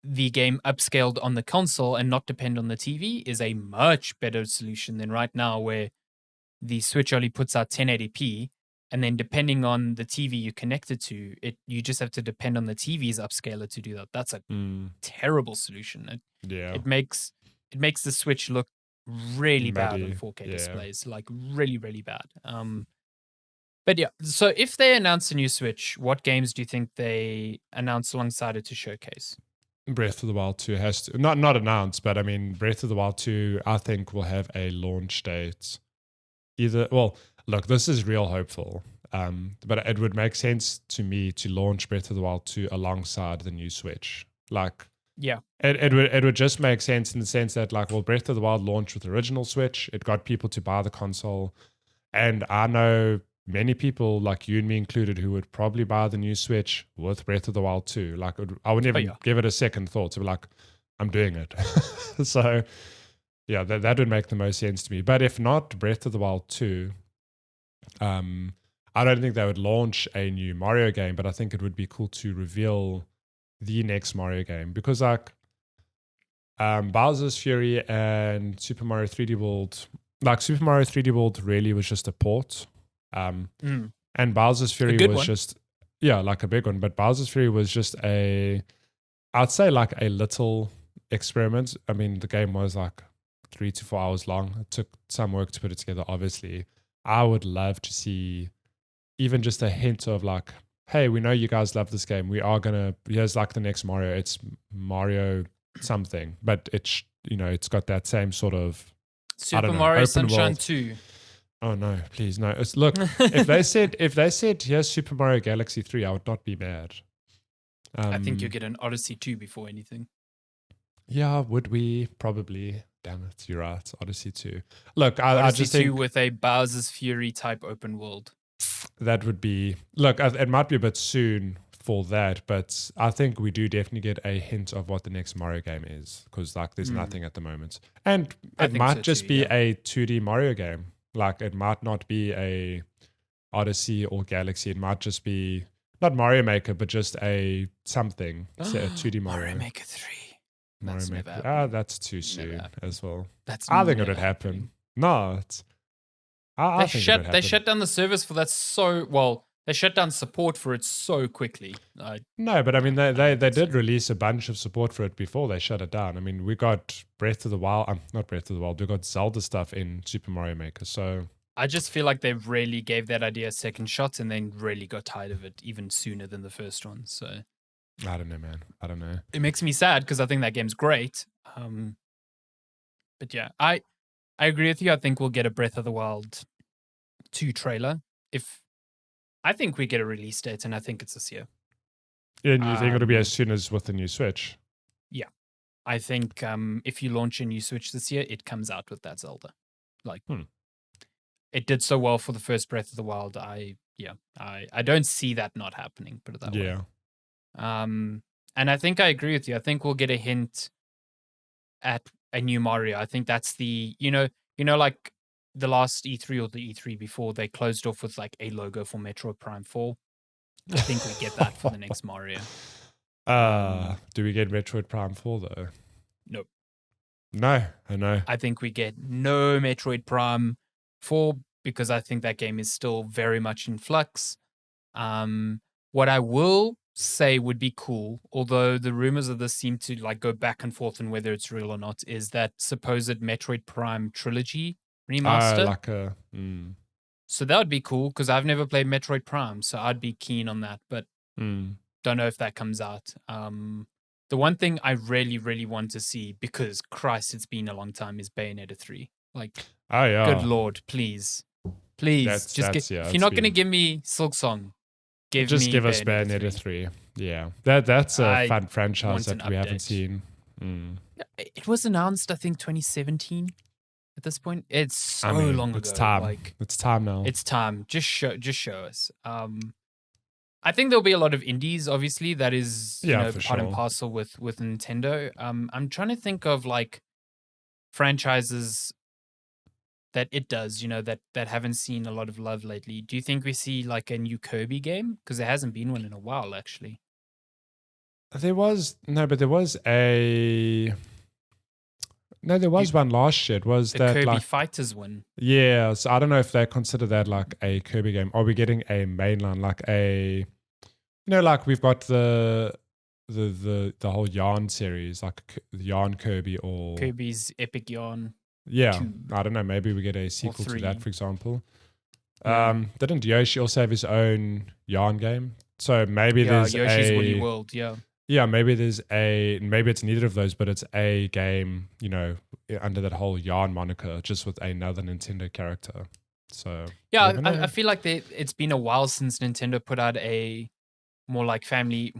Speaker 1: the game upscaled on the console and not depend on the TV is a much better solution than right now, where the Switch only puts out 1080p, and then depending on the TV you connect it to, you just have to depend on the TV's upscaler to do that. That's a terrible solution. It makes the Switch look really bad on 4K displays, like really, really bad. But yeah, so if they announce a new Switch, what games do you think they announce alongside it to showcase?
Speaker 2: Breath of the Wild 2 has to not announced, but I mean Breath of the Wild 2 I think will have a launch date. Look, this is real hopeful. But it would make sense to me to launch Breath of the Wild 2 alongside the new Switch. Like,
Speaker 1: yeah,
Speaker 2: it would just make sense in the sense that, like, well, Breath of the Wild launched with the original Switch. It got people to buy the console, and I know many people, like you and me included, who would probably buy the new Switch with Breath of the Wild 2. Like, I wouldn't even give it a second thought. To be like, I'm doing it. So, yeah, that would make the most sense to me. But if not Breath of the Wild 2, I don't think they would launch a new Mario game, but I think it would be cool to reveal the next Mario game, because like Bowser's Fury and Super Mario 3D World, like Super Mario 3D World really was just a port, and Bowser's Fury was just like a big one, but Bowser's Fury was just I'd say like a little experiment. I mean, the game was like 3 to 4 hours long. It took some work to put it together, obviously. I would love to see even just a hint of like, hey, we know you guys love this game. Here's like the next Mario. It's Mario something, but it's got that same sort of
Speaker 1: Super Mario Sunshine
Speaker 2: world.
Speaker 1: 2.
Speaker 2: Oh no, please no. Look, if they said here's Super Mario Galaxy 3, I would not be mad.
Speaker 1: I think you'll get an Odyssey 2 before anything.
Speaker 2: Yeah, would we? Probably. Damn it, you're right. Odyssey 2. Look,
Speaker 1: I
Speaker 2: just
Speaker 1: think 2
Speaker 2: think
Speaker 1: with a Bowser's Fury type open world.
Speaker 2: That would be... Look, it might be a bit soon for that, but I think we do definitely get a hint of what the next Mario game is, because like there's nothing at the moment. And it might just be a 2D Mario game. Like it might not be a Odyssey or Galaxy. It might just be not Mario Maker, but just a something. Say a 2D Mario.
Speaker 1: Mario Maker 3.
Speaker 2: Mario Maker. That's too soon as well.
Speaker 1: I
Speaker 2: think it would happen. No, it's... I think
Speaker 1: they shut down the service for that. So well, they shut down support for it so quickly.
Speaker 2: No, but I mean, they
Speaker 1: think
Speaker 2: did
Speaker 1: so.
Speaker 2: release a bunch of support for it before they shut it down. I mean, we got Breath of the Wild, not Breath of the Wild, we got Zelda stuff in Super Mario Maker. So
Speaker 1: I just feel like they really gave that idea a second shot and then really got tired of it even sooner than the first one. So
Speaker 2: I don't know, man. I don't know.
Speaker 1: it makes me sad because I think that game's great. But yeah, I agree with you. I think we'll get a Breath of the Wild 2 trailer. I think we get a release date, and I think it's this year.
Speaker 2: And you think it'll be as soon as with the new Switch?
Speaker 1: Yeah. I think if you launch a new Switch this year, it comes out with that Zelda. Like, it did so well for the first Breath of the Wild. I don't see that not happening, put it that way. And I think I agree with you. I think we'll get a hint at a new Mario. I think that's the, like the last E3 or the E3 before, they closed off with like a logo for Metroid Prime 4. I think we get that for the next Mario.
Speaker 2: Do we get Metroid Prime 4 though?
Speaker 1: Nope.
Speaker 2: No, I know.
Speaker 1: I think we get no Metroid Prime 4 because I think that game is still very much in flux. What I will say would be cool, although the rumors of this seem to like go back and forth on whether it's real or not, is that supposed Metroid Prime trilogy remaster. So that would be cool because I've never played Metroid Prime, so I'd be keen on that, but don't know if that comes out. The one thing I really, really want to see, because Christ, it's been a long time, is Bayonetta 3. Like, good Lord, please. Please. If you're not going to give me Silksong, give
Speaker 2: us Bayonetta 3. Yeah. That's a fun franchise that we haven't seen.
Speaker 1: It was announced, I think, 2017. At this point, it's so long ago.
Speaker 2: It's time. It's time now.
Speaker 1: It's time. Just show us. I think there'll be a lot of indies. Obviously, that is part and parcel with Nintendo. I'm trying to think of like franchises that it does, that haven't seen a lot of love lately. Do you think we see like a new Kirby game? Because there hasn't been one in a while, actually. There was
Speaker 2: one last year. It was
Speaker 1: the
Speaker 2: that
Speaker 1: Kirby
Speaker 2: like
Speaker 1: Fighters one.
Speaker 2: Yeah, so I don't know if they consider that like a Kirby game. Are we getting a mainline, like a, like we've got the whole Yarn series, like Yarn Kirby or
Speaker 1: Kirby's Epic Yarn.
Speaker 2: Yeah,
Speaker 1: 2.
Speaker 2: I don't know. Maybe we get a sequel to that, for example. Didn't Yoshi also have his own Yarn game? So maybe there's
Speaker 1: Yoshi's Woolly World.
Speaker 2: Yeah, maybe it's neither of those, but it's a game, under that whole Yarn moniker, just with another Nintendo character. So
Speaker 1: yeah, I feel like it's been a while since Nintendo put out a more like family.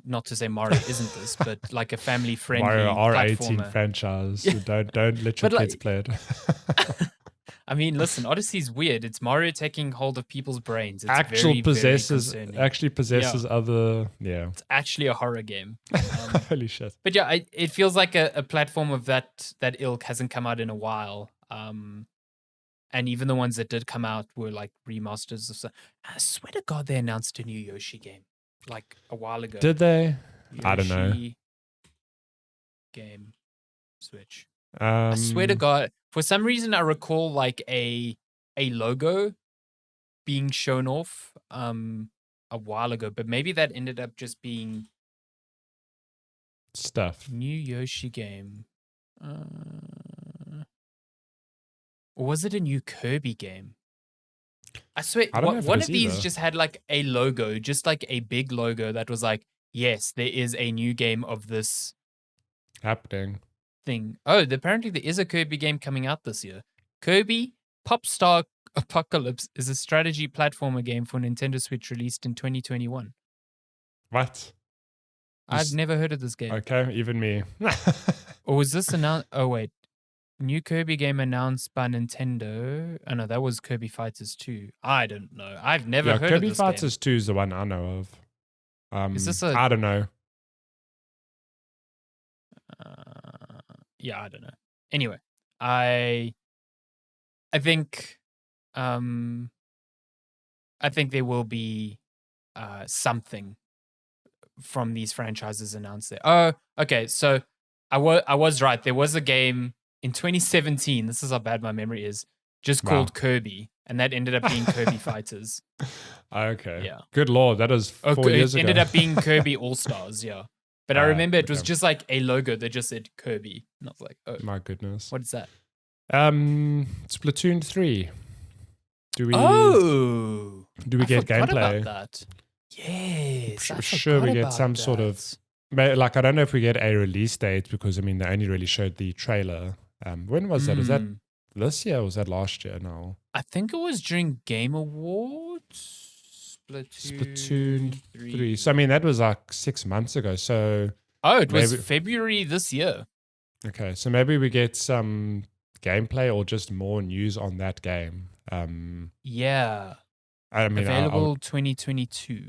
Speaker 1: Not to say Mario isn't this, but like a family-friendly
Speaker 2: Mario R18
Speaker 1: platformer.
Speaker 2: franchise. Don't let your kids play it.
Speaker 1: I mean, listen, Odyssey's weird. It's Mario taking hold of people's brains. It's
Speaker 2: actually possesses other. Yeah,
Speaker 1: it's actually a horror game.
Speaker 2: Holy shit!
Speaker 1: But yeah, it feels like a platform of that ilk hasn't come out in a while. And even the ones that did come out were like remasters of stuff. I swear to God, they announced a new Yoshi game like a while ago.
Speaker 2: Did they?
Speaker 1: Yoshi
Speaker 2: I don't know.
Speaker 1: Game Switch. I swear to God, for some reason I recall like a logo being shown off a while ago, but maybe that ended up just being
Speaker 2: stuff.
Speaker 1: New Yoshi game. Or was it a new Kirby game? I swear, one of these just had like a logo, just like a big logo that was like, yes, there is a new game of this
Speaker 2: happening
Speaker 1: thing. Oh, apparently there is a Kirby game coming out this year. Kirby Popstar Apocalypse is a strategy platformer game for Nintendo Switch released in 2021.
Speaker 2: What?
Speaker 1: I've never heard of this game.
Speaker 2: Okay, even me.
Speaker 1: Or was this announced? Oh, wait. New Kirby game announced by Nintendo. Oh, no, that was Kirby Fighters 2. I don't know. I've never heard
Speaker 2: Kirby
Speaker 1: of this
Speaker 2: Fighters 2 is the one I know of.
Speaker 1: Is this
Speaker 2: I don't know.
Speaker 1: Yeah, I don't know. Anyway, I think there will be something from these franchises announced there. Oh, okay. So I was right. There was a game in 2017. This is how bad my memory is. Just called Kirby, and that ended up being Kirby Fighters.
Speaker 2: Okay.
Speaker 1: Yeah.
Speaker 2: Good lord, that was 4 years
Speaker 1: It
Speaker 2: ago.
Speaker 1: ended up being Kirby All Stars. Yeah. But I remember it was
Speaker 2: okay.
Speaker 1: just like a logo that just said Kirby. And I was like, oh,
Speaker 2: My goodness.
Speaker 1: what is that?
Speaker 2: Splatoon 3. Do we get gameplay?
Speaker 1: About that. Yes. I
Speaker 2: Sure, we get
Speaker 1: about
Speaker 2: some
Speaker 1: that.
Speaker 2: sort of like, I don't know if we get a release date because I mean they only really showed the trailer. When was that? Was that this year or was that last year? No.
Speaker 1: I think it was during Game Awards.
Speaker 2: Splatoon 3. So I mean that was like 6 months ago. So
Speaker 1: it was February this year.
Speaker 2: Okay, so maybe we get some gameplay or just more news on that game.
Speaker 1: Yeah.
Speaker 2: I mean,
Speaker 1: available 2022.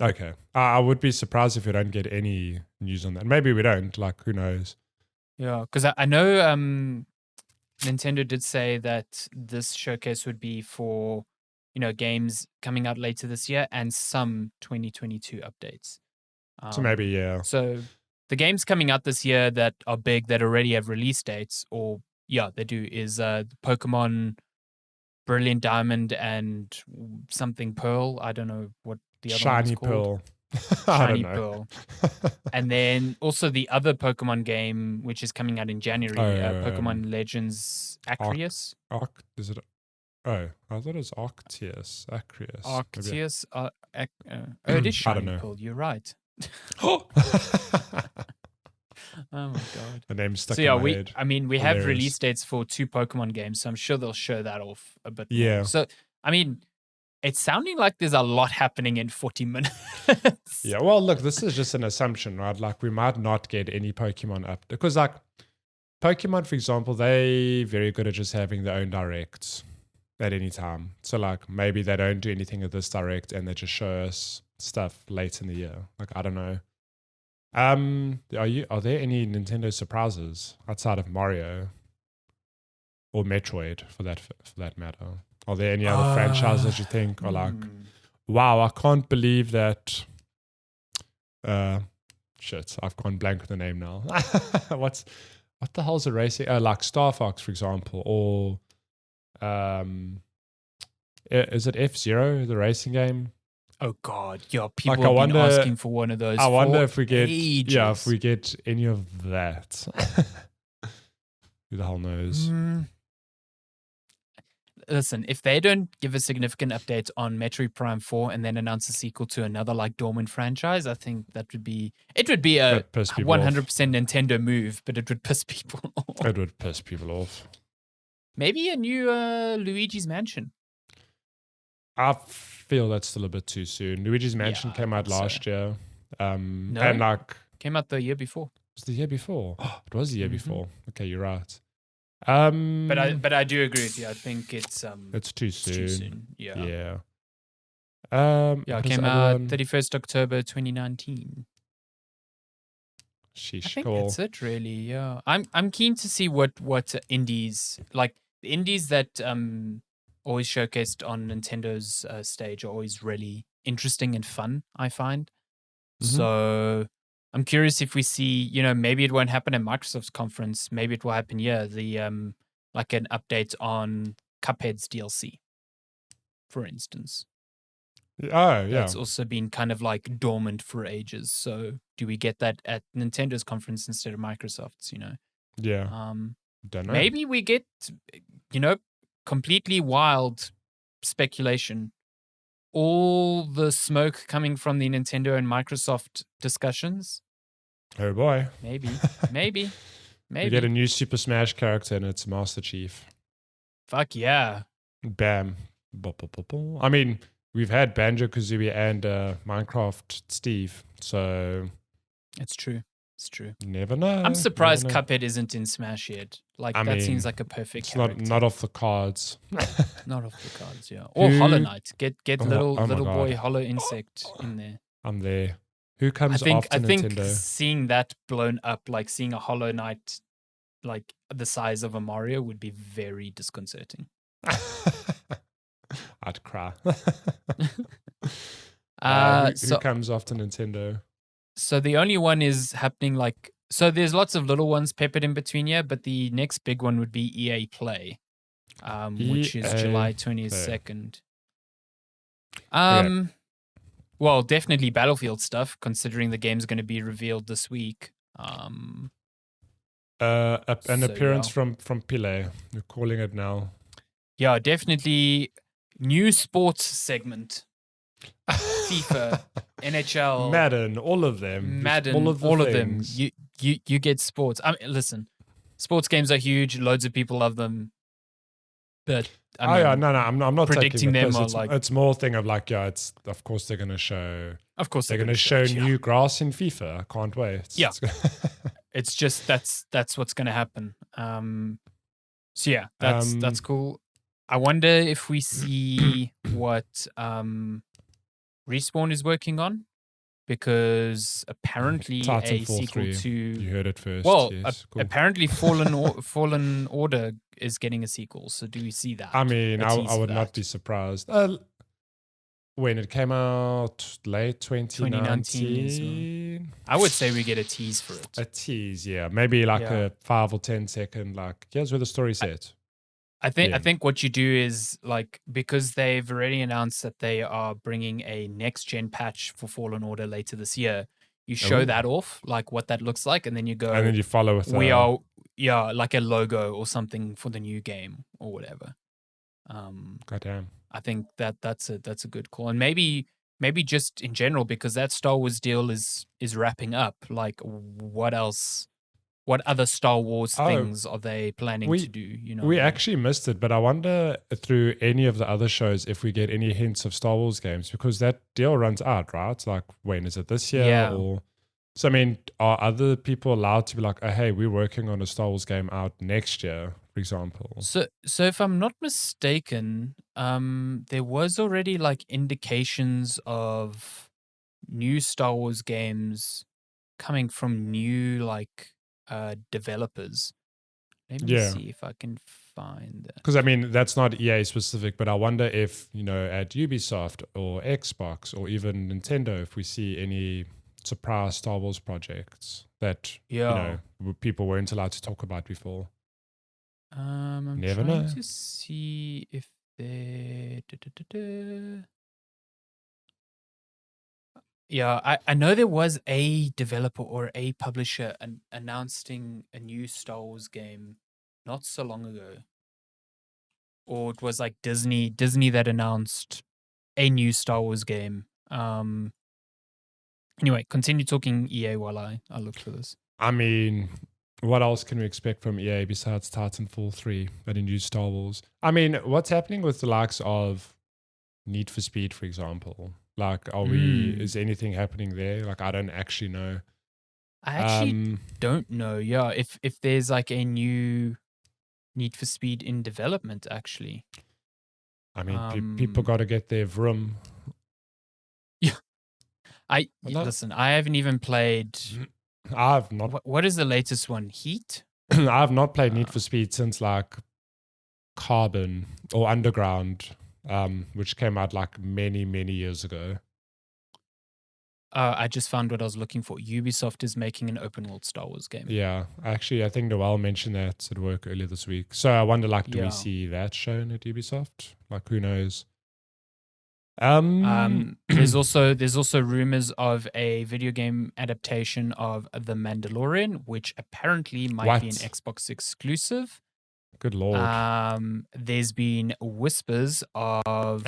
Speaker 2: Okay. I would be surprised if we don't get any news on that. Maybe we don't. Like, who knows?
Speaker 1: Yeah, because I know Nintendo did say that this showcase would be for, games coming out later this year and some 2022 updates.
Speaker 2: So maybe, yeah.
Speaker 1: So the games coming out this year that are big, that already have release dates, or, yeah, they do, is Pokemon Brilliant Diamond and something Pearl. I don't know what the other
Speaker 2: Shiny
Speaker 1: one's called.
Speaker 2: Pearl.
Speaker 1: Shiny Pearl. And then also the other Pokemon game, which is coming out in January, Pokemon Legends Arceus.
Speaker 2: Is it? Oh, I thought it was Arceus.
Speaker 1: Arceus. It is Shiny Pearl. You're right. Oh my god.
Speaker 2: The name's stuck in my head.
Speaker 1: We have release dates for 2 Pokemon games, so I'm sure they'll show that off a bit more. So, it's sounding like there's a lot happening in 40 minutes.
Speaker 2: Yeah, well, look, this is just an assumption, right? Like, we might not get any Pokemon up. Because, like, Pokemon, for example, they very good at just having their own directs at any time. So, like, maybe they don't do anything at this direct and they just show us stuff late in the year. Like, I don't know. Are there any Nintendo surprises outside of Mario or Metroid for that matter? Are there any other franchises you think are like, wow, I can't believe that? Shit, I've gone blank with the name now. What the hell's a racing? Like Star Fox, for example, or is it F-Zero, the racing game?
Speaker 1: Oh God, yeah, people have been asking for one of those.
Speaker 2: I wonder if we get,
Speaker 1: ages.
Speaker 2: if we get any of that. Who the hell knows?
Speaker 1: Listen, if they don't give a significant update on Metroid Prime 4 and then announce a sequel to another like dormant franchise, I think it would be a 100% Nintendo move, but it would piss people off.
Speaker 2: It would piss people off.
Speaker 1: Maybe a new Luigi's Mansion.
Speaker 2: I feel that's still a bit too soon. Luigi's Mansion came out last year.
Speaker 1: No,
Speaker 2: and like
Speaker 1: came out the year before.
Speaker 2: It was the year before. It was the year before. Okay, you're right.
Speaker 1: But I do agree with you. I think it's
Speaker 2: too soon.
Speaker 1: Too soon. Yeah.
Speaker 2: It
Speaker 1: came out 31st October 2019.
Speaker 2: Sheesh,
Speaker 1: I think that's it, really. Yeah, I'm keen to see what indies, like the indies that always showcased on Nintendo's stage are always really interesting and fun, I find. So I'm curious if we see, maybe it won't happen at Microsoft's conference. Maybe it will happen here. The like an update on Cuphead's DLC, for instance.
Speaker 2: Oh, yeah.
Speaker 1: It's also been kind of like dormant for ages. So do we get that at Nintendo's conference instead of Microsoft's,
Speaker 2: Yeah.
Speaker 1: Don't know. Maybe we get, completely wild speculation. All the smoke coming from the Nintendo and Microsoft discussions.
Speaker 2: Oh boy.
Speaker 1: Maybe.
Speaker 2: We get a new Super Smash character and it's Master Chief.
Speaker 1: Fuck yeah.
Speaker 2: Bam. I mean, we've had Banjo-Kazooie and Minecraft Steve, so...
Speaker 1: It's true. It's true.
Speaker 2: Never know.
Speaker 1: I'm surprised Cuphead isn't in Smash yet. Like, that seems like a perfect character.
Speaker 2: Not off the cards.
Speaker 1: Not off the cards, yeah. Or Hollow Knight. Get little boy Hollow Insect in there.
Speaker 2: I'm there. Who comes after Nintendo?
Speaker 1: I think seeing that blown up, like seeing a Hollow Knight like the size of a Mario would be very disconcerting.
Speaker 2: I'd cry.
Speaker 1: Who
Speaker 2: comes after Nintendo?
Speaker 1: So the only one is happening so there's lots of little ones peppered in between here, but the next big one would be EA Play, which is July 22nd. Well, definitely Battlefield stuff, considering the game's going to be revealed this week.
Speaker 2: An
Speaker 1: So,
Speaker 2: appearance
Speaker 1: yeah.
Speaker 2: from Pile. You're calling it now.
Speaker 1: Yeah, definitely new sports segment. FIFA, NHL,
Speaker 2: Madden, all of them.
Speaker 1: Madden,
Speaker 2: all of
Speaker 1: them.
Speaker 2: things.
Speaker 1: You get sports. I mean, listen, sports games are huge. Loads of people love them. But I mean,
Speaker 2: yeah, no, I'm not
Speaker 1: predicting
Speaker 2: taking the
Speaker 1: them
Speaker 2: piss.
Speaker 1: are
Speaker 2: It's,
Speaker 1: like,
Speaker 2: it's more thing of like, yeah, it's of course they're going to show.
Speaker 1: of course
Speaker 2: They're going to show
Speaker 1: it, yeah.
Speaker 2: new grass in FIFA. I can't wait.
Speaker 1: Yeah. It's just that's what's going to happen. So yeah, that's cool. I wonder if we see what Respawn is working on, because apparently a
Speaker 2: Titanfall
Speaker 1: sequel
Speaker 2: 3.
Speaker 1: to
Speaker 2: You heard it first.
Speaker 1: well,
Speaker 2: yes, cool.
Speaker 1: apparently Fallen Order is getting a sequel. So do we see that?
Speaker 2: I mean, I would not be surprised. When it came out late 2019.
Speaker 1: I would say we get a tease for it.
Speaker 2: A tease, yeah. Maybe like a 5 or 10 second, like, here's where the story's set.
Speaker 1: I think what you do is, like, because they've already announced that they are bringing a next gen patch for Fallen Order later this year, you show that off, like what that looks like, and then you go,
Speaker 2: and then you follow with
Speaker 1: like a logo or something for the new game or whatever.
Speaker 2: Goddamn.
Speaker 1: I think that's a good call, and maybe just in general, because that Star Wars deal is wrapping up. Like, what else? What other Star Wars things are they planning to do? You know,
Speaker 2: we actually missed it, but I wonder through any of the other shows if we get any hints of Star Wars games, because that deal runs out, right? Like, when is it this year?
Speaker 1: Yeah.
Speaker 2: Or so, I mean, are other people allowed to be like, oh, hey, we're working on a Star Wars game out next year, for example?
Speaker 1: So if I'm not mistaken, there was already like indications of new Star Wars games coming from new developers. Let me see if I can find that.
Speaker 2: Because I mean, that's not EA specific, but I wonder if, at Ubisoft or Xbox or even Nintendo, if we see any surprise Star Wars projects that people weren't allowed to talk about before.
Speaker 1: I'm
Speaker 2: Never
Speaker 1: trying
Speaker 2: know.
Speaker 1: to see if they. Yeah, I know there was a developer or a publisher announcing a new Star Wars game not so long ago. Or it was like Disney that announced a new Star Wars game. Anyway, continue talking EA while I look for this.
Speaker 2: I mean, what else can we expect from EA besides Titanfall 3 and a new Star Wars? I mean, what's happening with the likes of Need for Speed, for example? Like, is anything happening there? Like, I don't actually know.
Speaker 1: I actually don't know. Yeah, if there's like a new Need for Speed in development, actually.
Speaker 2: I mean, people got to get their vroom.
Speaker 1: Yeah. Listen, I haven't even played.
Speaker 2: I've not.
Speaker 1: What is the latest one? Heat?
Speaker 2: I've not played Need for Speed since like Carbon or Underground, which came out like many, many years ago.
Speaker 1: I just found what I was looking for. Ubisoft is making an open world Star Wars game.
Speaker 2: Yeah, actually, I think Noel mentioned that at work earlier this week. So I wonder, like, do we see that shown at Ubisoft? Like, who knows?
Speaker 1: There's also rumors of a video game adaptation of The Mandalorian, which apparently might be an Xbox exclusive.
Speaker 2: Good lord.
Speaker 1: There's been whispers of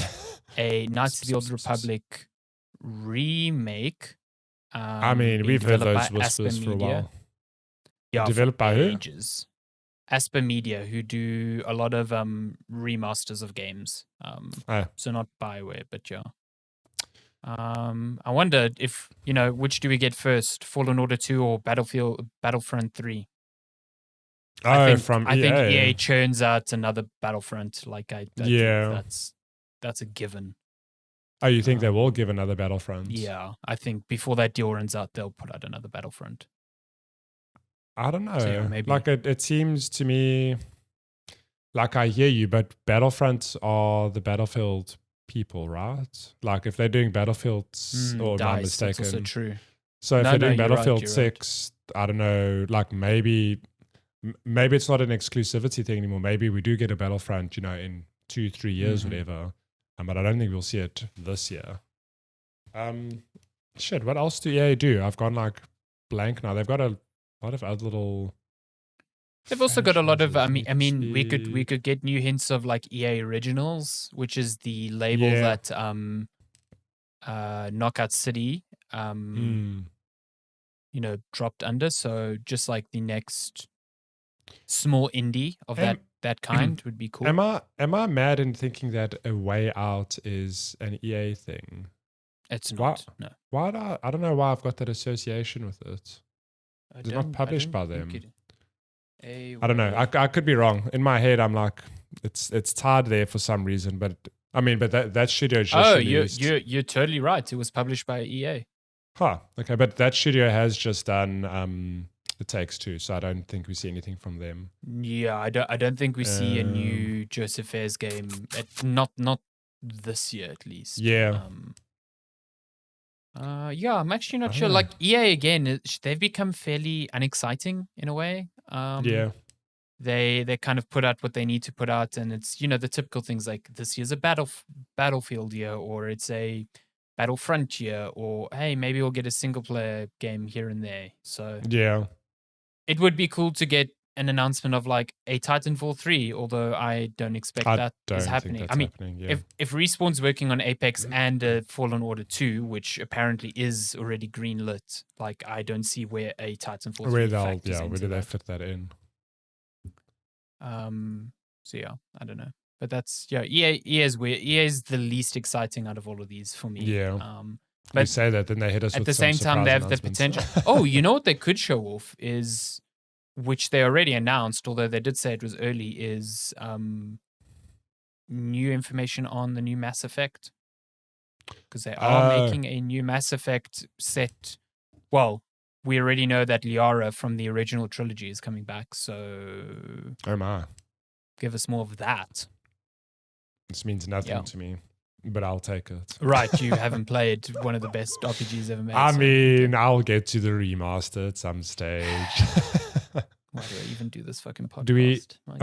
Speaker 1: a Knights of the Old Republic remake.
Speaker 2: I mean, we've heard those whispers for a while.
Speaker 1: Yeah,
Speaker 2: developed by who?
Speaker 1: Ages. Asper Media, who do a lot of remasters of games. So not BioWare, but yeah. I wonder if, which do we get first, Fallen Order 2 or Battlefront 3? I think EA churns out another Battlefront. Like I think that's a given.
Speaker 2: Oh, you think they will give another Battlefront?
Speaker 1: Yeah, I think before that deal runs out, they'll put out another Battlefront.
Speaker 2: I don't know.
Speaker 1: So, yeah, maybe.
Speaker 2: Like it seems to me, like I hear you, but Battlefronts are the Battlefield people, right? Like if they're doing Battlefields, or am I mistaken?
Speaker 1: That's also true.
Speaker 2: So if they're doing Battlefield 6, I don't know, like maybe it's not an exclusivity thing anymore. Maybe we do get a Battlefront, in 2-3 years, whatever. but I don't think we'll see it this year. Shit, what else do EA do? I've gone like blank now. They've got a lot of other little.
Speaker 1: They've also got a lot of.
Speaker 2: franchises.
Speaker 1: I mean, we
Speaker 2: see.
Speaker 1: could get new hints of like EA Originals, which is the label
Speaker 2: Yeah.
Speaker 1: that Knockout City dropped under. So just like the next small indie of that kind would be cool.
Speaker 2: Am I mad in thinking that A Way Out is an EA thing?
Speaker 1: It's not. No.
Speaker 2: Why I don't know why I've got that association with it. It's not published by them. I don't know. I could be wrong. In my head, I'm like, it's tied there for some reason. But I mean, but that studio just released.
Speaker 1: You're totally right. It was published by EA.
Speaker 2: Huh. Okay, but that studio has just done It Takes Two, so I don't think we see anything from them.
Speaker 1: Yeah, I don't think we see a new Joseph Fares game. Not this year at least.
Speaker 2: Yeah.
Speaker 1: Yeah, I'm actually not sure. Like EA again, they've become fairly unexciting in a way.
Speaker 2: Yeah.
Speaker 1: They kind of put out what they need to put out, and it's the typical things like this year's a Battlefield year, or it's a Battlefront year, or hey, maybe we'll get a single player game here and there. So
Speaker 2: yeah,
Speaker 1: it would be cool to get an announcement of like a Titanfall 3, although I don't expect that is happening. I mean, if Respawn's working on Apex and Fallen Order 2, which apparently is already greenlit, like I don't see where a Titanfall 3
Speaker 2: where do they fit that in?
Speaker 1: So yeah, I don't know. But that's EA is weird. EA is the least exciting out of all of these for me.
Speaker 2: Yeah.
Speaker 1: But
Speaker 2: you say that, then they hit us
Speaker 1: at
Speaker 2: with
Speaker 1: the same time they have the potential. Oh, you know what they could show off is, which they already announced, although they did say it was early, is new information on the new Mass Effect. Because they are making a new Mass Effect set. Well, we already know that Liara from the original trilogy is coming back, so
Speaker 2: oh my,
Speaker 1: give us more of that.
Speaker 2: This means nothing to me, but I'll take it.
Speaker 1: Right, you haven't played one of the best RPGs ever made.
Speaker 2: I mean, I'll get to the remaster at some stage.
Speaker 1: Why do I even do this fucking podcast?
Speaker 2: Do we?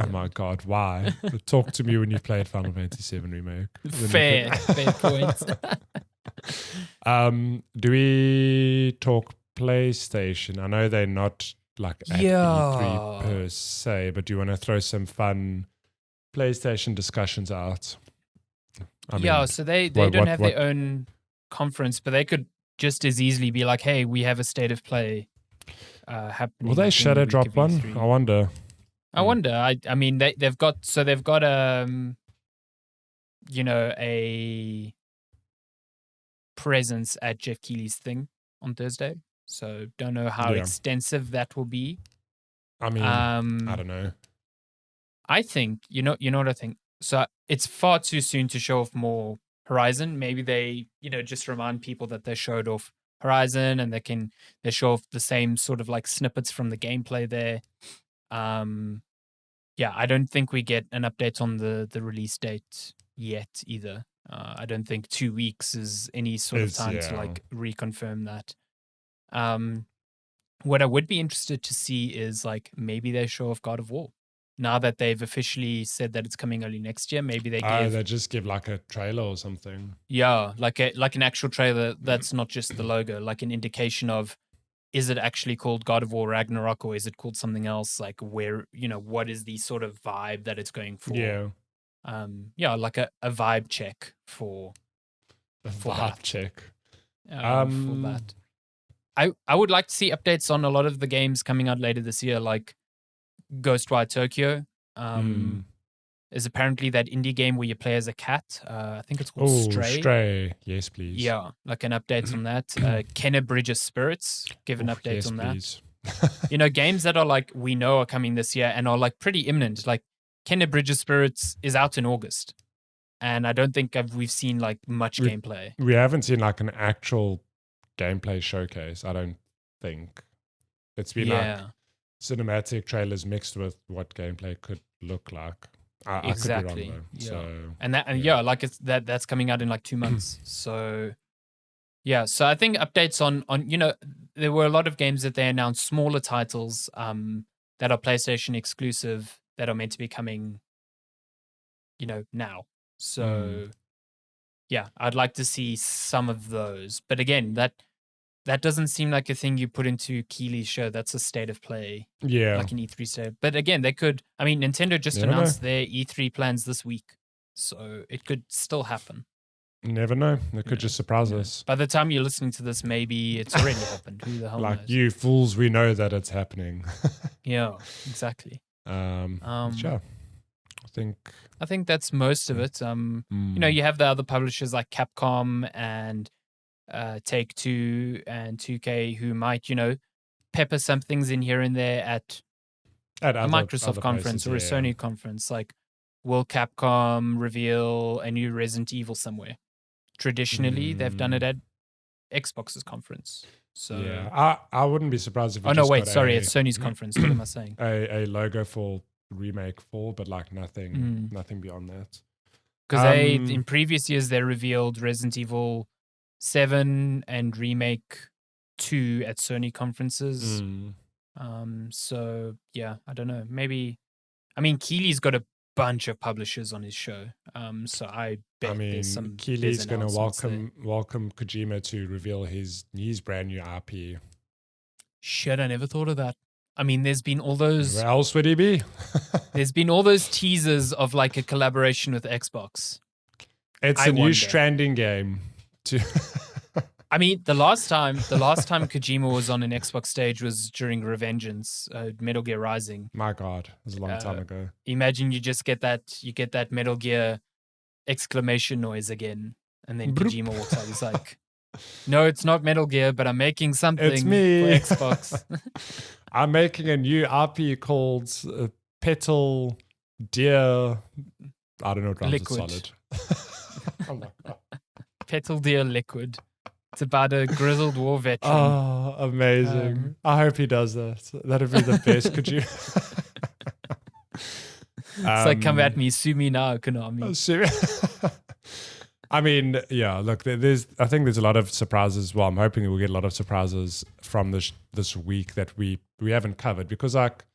Speaker 2: My God, why? Talk to me when you've played Final Fantasy VII Remake.
Speaker 1: Fair point.
Speaker 2: Do we talk PlayStation? I know they're not like at E3 per se, but do you want to throw some fun PlayStation discussions out? I mean,
Speaker 1: so they don't have their own conference, but they could just as easily be like, hey, we have a state of play happening.
Speaker 2: Will they shadow drop one? I wonder.
Speaker 1: I mean, they've got a presence at Jeff Keighley's thing on Thursday. So don't know how extensive that will be.
Speaker 2: I mean, I don't know.
Speaker 1: I think you know what I think. So it's far too soon to show off more Horizon. Maybe they just remind people that they showed off Horizon, and they show off the same sort of like snippets from the gameplay there. I don't think we get an update on the release date yet either. I don't think 2 weeks is any sort of time to like reconfirm that. What I would be interested to see is like maybe they show off God of War. Now that they've officially said that it's coming early next year, maybe they
Speaker 2: just give like a trailer or something.
Speaker 1: Yeah, like an actual trailer that's not just the logo, like an indication of, is it actually called God of War Ragnarok, or is it called something else? Like where, what is the sort of vibe that it's going for?
Speaker 2: Yeah.
Speaker 1: Like a vibe check for
Speaker 2: vibe check.
Speaker 1: For that. I would like to see updates on a lot of the games coming out later this year, like Ghostwire Tokyo is apparently that indie game where you play as a cat. I think it's called Stray.
Speaker 2: Stray. Yes, please.
Speaker 1: Yeah, like an update on that. Kenna Bridge of Spirits, give an update on that. Games that are like we know are coming this year and are like pretty imminent. Like Kenna Bridge of Spirits is out in August, and I don't think we've seen like much gameplay.
Speaker 2: We haven't seen like an actual gameplay showcase. I don't think it's been like cinematic trailers mixed with what gameplay could look like. I could be wrong though.
Speaker 1: Yeah.
Speaker 2: So
Speaker 1: like it's that's coming out in like 2 months. So I think updates on there were a lot of games that they announced, smaller titles that are PlayStation exclusive that are meant to be coming now. So yeah, I'd like to see some of those. But again, that doesn't seem like a thing you put into Keely's show. That's a state of play,
Speaker 2: Yeah.
Speaker 1: like an E3 state. But again, they could. I mean, Nintendo just
Speaker 2: Never
Speaker 1: announced their E3 plans this week, so it could still happen.
Speaker 2: Never know. They could just surprise us.
Speaker 1: By the time you're listening to this, maybe it's already happened. Who the hell
Speaker 2: Like,
Speaker 1: knows?
Speaker 2: you fools, we know that it's happening.
Speaker 1: Yeah, exactly.
Speaker 2: Sure. I
Speaker 1: think that's most of it. You know, you have the other publishers like Capcom and Take-Two and 2K who might, you know, pepper some things in here and there at a Microsoft conference or a Sony conference. Like, will Capcom reveal a new Resident Evil somewhere? Traditionally, they've done it at Xbox's conference. So
Speaker 2: yeah, I wouldn't be surprised if.
Speaker 1: Oh no, wait, sorry, it's Sony's conference. What am I saying?
Speaker 2: A logo for remake fall, but like nothing beyond that.
Speaker 1: Because they in previous years they revealed Resident Evil 7 and Remake 2 at Sony conferences. So yeah, I don't know. Maybe I mean Keely's got a bunch of publishers on his show. So I bet there's some.
Speaker 2: Keely's gonna welcome Kojima to reveal his brand new IP.
Speaker 1: Shit, I never thought of that. I mean, there's been all those.
Speaker 2: Where else would he be?
Speaker 1: There's been all those teasers of like a collaboration with Xbox.
Speaker 2: It's a new Stranding game.
Speaker 1: I mean, the last time Kojima was on an Xbox stage was during Revengeance, Metal Gear Rising.
Speaker 2: My God, it was a long time ago.
Speaker 1: Imagine you just get that Metal Gear exclamation noise again, and then Kojima walks out. He's like, "No, it's not Metal Gear, but I'm making something
Speaker 2: it's me.
Speaker 1: for Xbox.
Speaker 2: I'm making a new IP called Petal Deer. I don't know what rhymes with solid. Oh my God.
Speaker 1: Petal Deer Liquid. It's about a grizzled war veteran.
Speaker 2: Oh, amazing. I hope he does that. That'd be the best. Could you?
Speaker 1: It's like, come at me, sue me now, Konami.
Speaker 2: I mean, yeah, look, I think there's a lot of surprises. Well, I'm hoping we'll get a lot of surprises from this week that we haven't covered, because like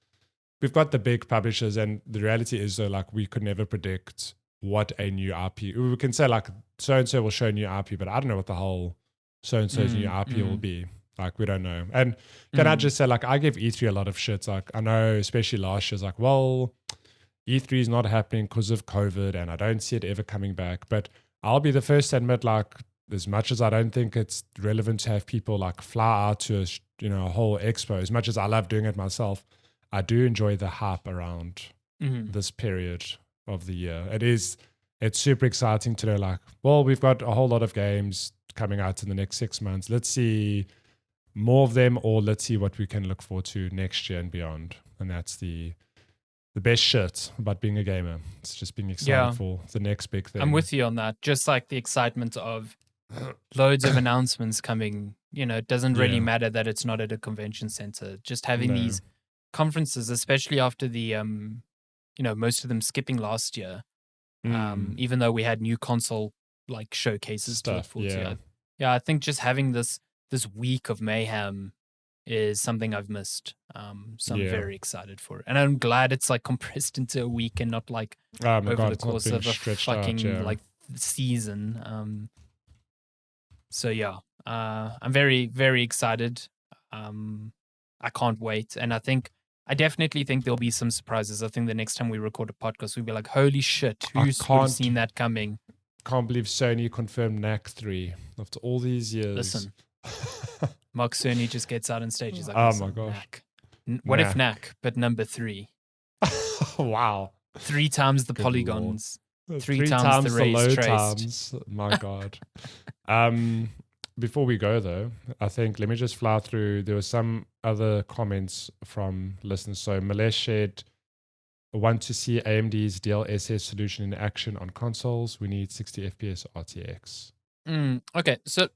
Speaker 2: we've got the big publishers, and the reality is though, like we could never predict what a new IP. We can say like so-and-so will show new IP, but I don't know what the whole so-and-so's new IP will be. Like, we don't know. And can I just say, like, I give E3 a lot of shit. Like, I know, especially last year, it's like, well, E3 is not happening because of COVID, and I don't see it ever coming back. But I'll be the first to admit, like, as much as I don't think it's relevant to have people, like, fly out to a whole expo, as much as I love doing it myself, I do enjoy the hype around this period of the year. It's super exciting to know, like, well, we've got a whole lot of games coming out in the next 6 months. Let's see more of them, or let's see what we can look forward to next year and beyond. And that's the best shit about being a gamer. It's just being excited for the next big thing.
Speaker 1: I'm with you on that. Just like the excitement of loads of announcements coming. It doesn't really matter that it's not at a convention center. Just having these conferences, especially after the most of them skipping last year. Even though we had new console like showcases
Speaker 2: stuff.
Speaker 1: I think just having this week of mayhem is something I've missed. So I'm very excited for it, and I'm glad it's like compressed into a week and not like over the course of a fucking like season. So yeah, I'm very, very excited. I can't wait, and I definitely think there'll be some surprises. I think the next time we record a podcast, we'll be like, holy shit, who's seen that coming?
Speaker 2: Can't believe Sony confirmed NAC 3 after all these years.
Speaker 1: Listen, Mark Cerny just gets out on stage. He's like,
Speaker 2: oh my gosh.
Speaker 1: NAC. What if NAC, but number 3?
Speaker 2: Wow.
Speaker 1: 3 times the polygons. 3 times the rays
Speaker 2: load
Speaker 1: traced.
Speaker 2: Times. My God. Before we go, though, I think let me just fly through. There were some other comments from listeners. So Malesh shared, want to see AMD's DLSS solution in action on consoles. We need 60 FPS RTX.
Speaker 1: Okay, so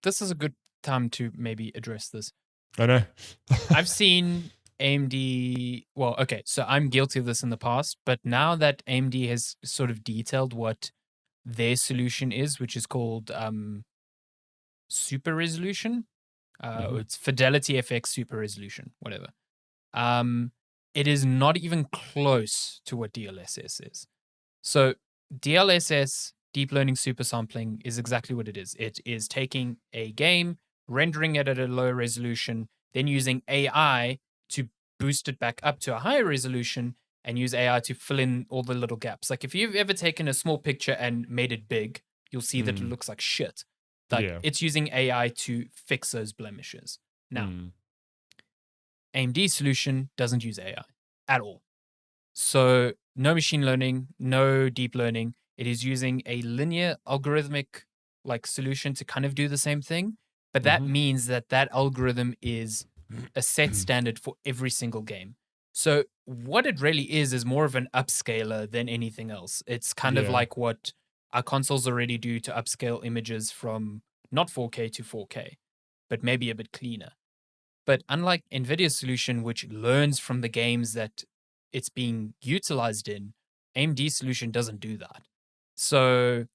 Speaker 1: this is a good time to maybe address this.
Speaker 2: I know.
Speaker 1: I've seen AMD. Well, okay, so I'm guilty of this in the past, but now that AMD has sort of detailed what their solution is, which is called Super Resolution, it's Fidelity FX Super Resolution, whatever. It is not even close to what DLSS is. So DLSS deep learning super sampling is exactly what it is. It is taking a game, rendering it at a low resolution, then using AI to boost it back up to a higher resolution and use AI to fill in all the little gaps. Like if you've ever taken a small picture and made it big, you'll see that it looks like shit. Like it's using AI to fix those blemishes. Now, AMD's solution doesn't use AI at all. So no machine learning, no deep learning. It is using a linear algorithmic like solution to kind of do the same thing. But that means that algorithm is a set standard for every single game. So what it really is more of an upscaler than anything else. It's kind of like what our consoles already do to upscale images from not 4K to 4K, but maybe a bit cleaner. But unlike NVIDIA's solution, which learns from the games that it's being utilized in, AMD's solution doesn't do that. So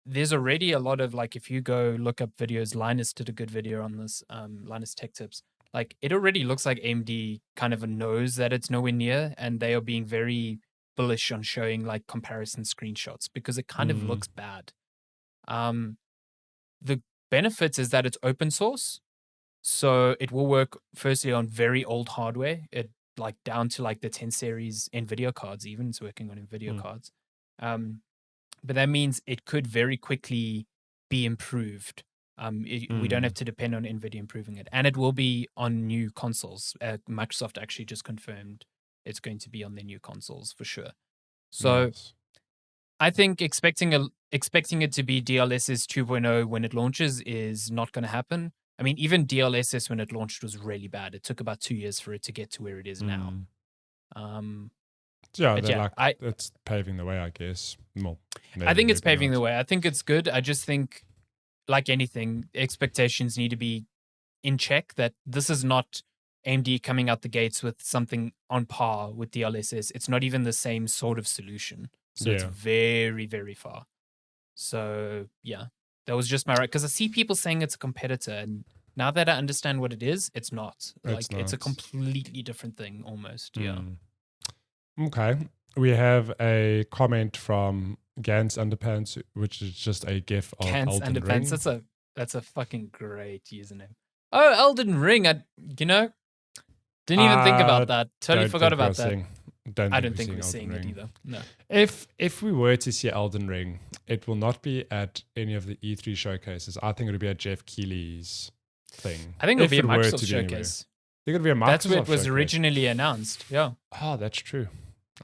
Speaker 1: there's already a lot of like, if you go look up videos, Linus did a good video on this, Linus Tech Tips. Like it already looks like AMD kind of knows that it's nowhere near, and they are being very bullish on showing like comparison screenshots because it kind of looks bad. The benefits is that it's open source, so it will work firstly on very old hardware. It like down to like the 10 series NVIDIA cards, even it's working on NVIDIA cards. But that means it could very quickly be improved. We don't have to depend on NVIDIA improving it. And it will be on new consoles. Microsoft actually just confirmed it's going to be on their new consoles for sure. So I think expecting it to be DLSS 2.0 when it launches is not going to happen. I mean, even DLSS when it launched was really bad. It took about 2 years for it to get to where it is now.
Speaker 2: It's paving the way, I guess. Well,
Speaker 1: I think it's paving the way. I think it's good. I just think, like anything, expectations need to be in check. That this is not AMD coming out the gates with something on par with DLSS. It's not even the same sort of solution. So it's very, very far. So yeah, that was just my right. Because I see people saying it's a competitor, and now that I understand what it is, it's not. It's a completely different thing almost. Yeah.
Speaker 2: Okay. We have a comment from Gans Underpants, which is just a gif of
Speaker 1: Gans
Speaker 2: Elden
Speaker 1: Underpants.
Speaker 2: Ring.
Speaker 1: That's a fucking great username. Oh, Elden Ring. Didn't even think about that. Totally forgot about that. I don't think we're seeing it either. No.
Speaker 2: If we were to see Elden Ring, it will not be at any of the E3 showcases. I think it'll be at Jeff Keighley's thing.
Speaker 1: I think it'll be a Microsoft showcase.
Speaker 2: I think it'll be a Microsoft
Speaker 1: That's where it was
Speaker 2: showcase.
Speaker 1: originally announced. Yeah.
Speaker 2: Oh, that's true.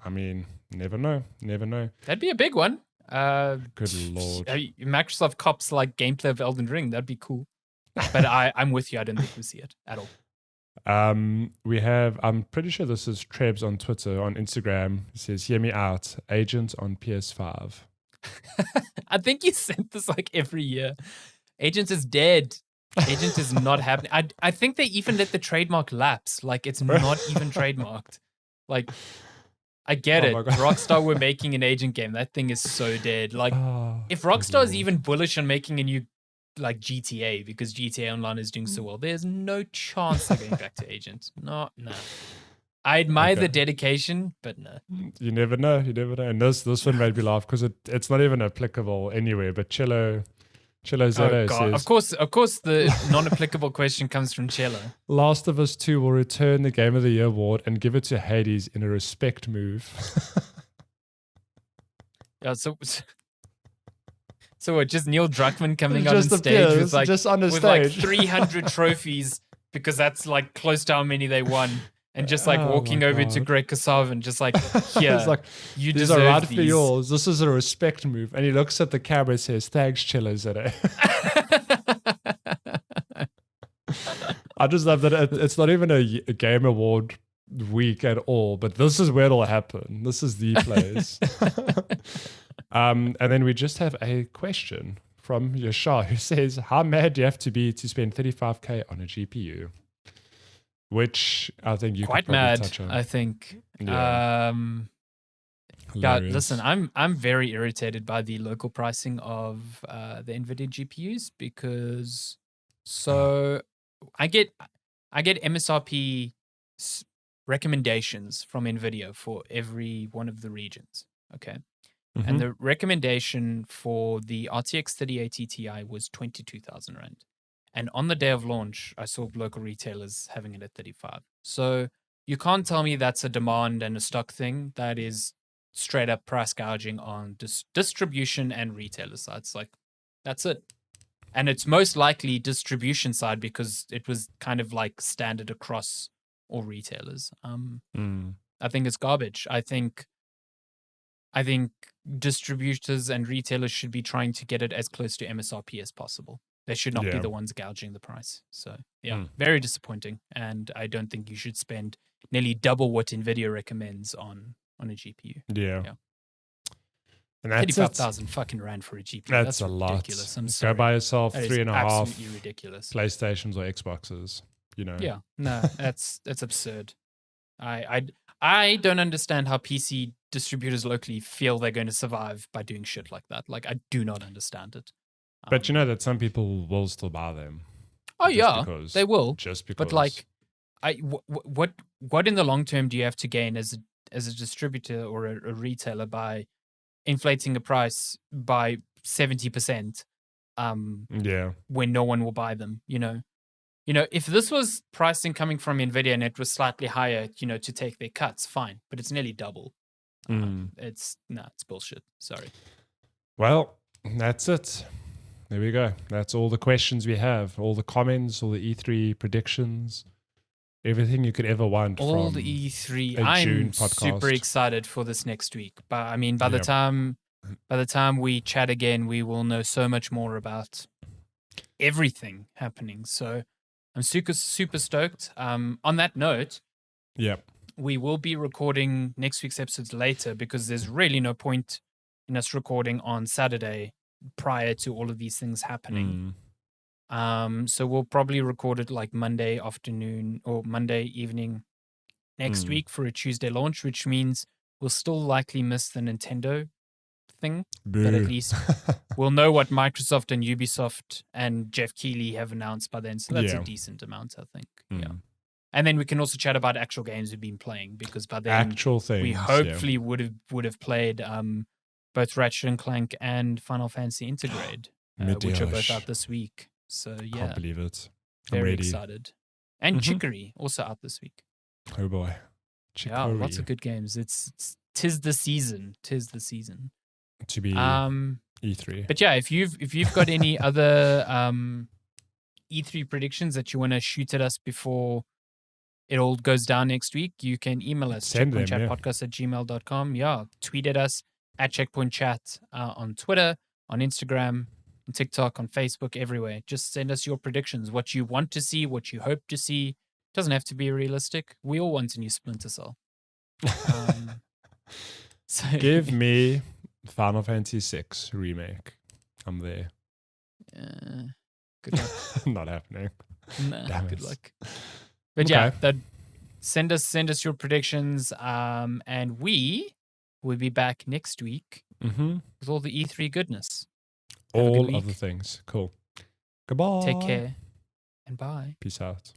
Speaker 2: I mean, never know.
Speaker 1: That'd be a big one.
Speaker 2: Good lord.
Speaker 1: Microsoft cops like gameplay of Elden Ring. That'd be cool. But I'm with you. I don't think we'll see it at all.
Speaker 2: We have, I'm pretty sure this is Trebs on Twitter. On Instagram, he says, "Hear me out, Agent on PS5."
Speaker 1: I think you sent this like every year. Agent is dead. Agent is not happening. I think they even let the trademark lapse. Like it's not even trademarked. Like I get it. Rockstar were making an Agent game. That thing is so dead. Like if Rockstar is even bullish on making a new like GTA because GTA Online is doing so well, there's no chance they're going back to Agent. No. I admire the dedication, but no.
Speaker 2: You never know. And this one made me laugh because it's not even applicable anywhere. But Cello Zero says,
Speaker 1: of course, the non-applicable question comes from Cello.
Speaker 2: Last of Us 2 will return the Game of the Year award and give it to Hades in a respect move.
Speaker 1: Yeah, so what, just Neil Druckmann coming on stage
Speaker 2: appears,
Speaker 1: with like 300 trophies because that's like close to how many they won, and just like walking over to Greg Kasavin, just like, here,
Speaker 2: like,
Speaker 1: you
Speaker 2: these
Speaker 1: deserve
Speaker 2: are right
Speaker 1: these.
Speaker 2: for yours. This is a respect move. And he looks at the camera and says, "Thanks, Chiller Zero." I just love that it's not even a game award week at all, but this is where it'll happen. This is the place. And then we just have a question from Yashar who says, "How mad do you have to be to spend 35k on a GPU?" Which I think you
Speaker 1: quite
Speaker 2: could probably
Speaker 1: mad.
Speaker 2: touch on.
Speaker 1: I think.
Speaker 2: Yeah.
Speaker 1: God, listen, I'm very irritated by the local pricing of the NVIDIA GPUs because I get MSRP recommendations from NVIDIA for every one of the regions. Okay. and the recommendation for the RTX 3080 Ti was 22,000 rand. And on the day of launch, I saw local retailers having it at 35. So you can't tell me that's a demand and a stock thing. That is straight up price gouging on distribution and retailer sides. Like, that's it. And it's most likely distribution side because it was kind of like standard across all retailers. I think it's garbage. I think distributors and retailers should be trying to get it as close to MSRP as possible. They should not be the ones gouging the price. So, very disappointing. And I don't think you should spend nearly double what NVIDIA recommends on a GPU.
Speaker 2: Yeah. And that's
Speaker 1: 35,000 fucking rand for a GPU.
Speaker 2: That's a
Speaker 1: ridiculous.
Speaker 2: lot.
Speaker 1: I'm sorry.
Speaker 2: Go buy yourself
Speaker 1: that
Speaker 2: 3.5
Speaker 1: absolutely ridiculous.
Speaker 2: PlayStations or Xboxes,
Speaker 1: Yeah. No, that's absurd. I don't understand how PC distributors locally feel they're going to survive by doing shit like that. Like, I do not understand it.
Speaker 2: But you know that some people will still buy them.
Speaker 1: Oh yeah, they will.
Speaker 2: Just because.
Speaker 1: But like, what in the long term do you have to gain as a distributor or a retailer by inflating a price by 70%? When no one will buy them, you know. If this was pricing coming from NVIDIA and it was slightly higher, to take their cuts, fine. But it's nearly double. It's bullshit. Sorry.
Speaker 2: Well, that's it. There we go. That's all the questions we have, all the comments, all the E3 predictions, everything you could ever want.
Speaker 1: All
Speaker 2: from
Speaker 1: the E3.
Speaker 2: I'm
Speaker 1: super excited for this next week. But I mean, by the time we chat again, we will know so much more about everything happening. So I'm super stoked. On that note, we will be recording next week's episodes later because there's really no point in us recording on Saturday prior to all of these things happening. So we'll probably record it like Monday afternoon or Monday evening next week for a Tuesday launch, which means we'll still likely miss the Nintendo thing. But at least we'll know what Microsoft and Ubisoft and Jeff Keighley have announced by then. So that's a decent amount, I think. Yeah. And then we can also chat about actual games we've been playing because by then
Speaker 2: actual things,
Speaker 1: we hopefully would have played both Ratchet and Clank and Final Fantasy Intergrade, which are both out this week. So yeah,
Speaker 2: can't believe it.
Speaker 1: Very excited. And Chicory also out this week.
Speaker 2: Oh boy,
Speaker 1: Chicory. Yeah, lots of good games. Tis the season.
Speaker 2: To be E3.
Speaker 1: But yeah, if you've got any other E3 predictions that you want to shoot at us before it all goes down next week, you can email us checkpointchatpodcast@gmail.com. Yeah, tweet at us at checkpointchat on Twitter, on Instagram, on TikTok, on Facebook, everywhere. Just send us your predictions, what you want to see, what you hope to see. Doesn't have to be realistic. We all want a new Splinter Cell. So
Speaker 2: give me Final Fantasy VI remake. I'm there.
Speaker 1: Good luck.
Speaker 2: Not happening.
Speaker 1: Nah, good luck. But yeah, send us your predictions, and we will be back next week with all the E3 goodness.
Speaker 2: All of the things. Cool. Goodbye.
Speaker 1: Take care and bye.
Speaker 2: Peace out.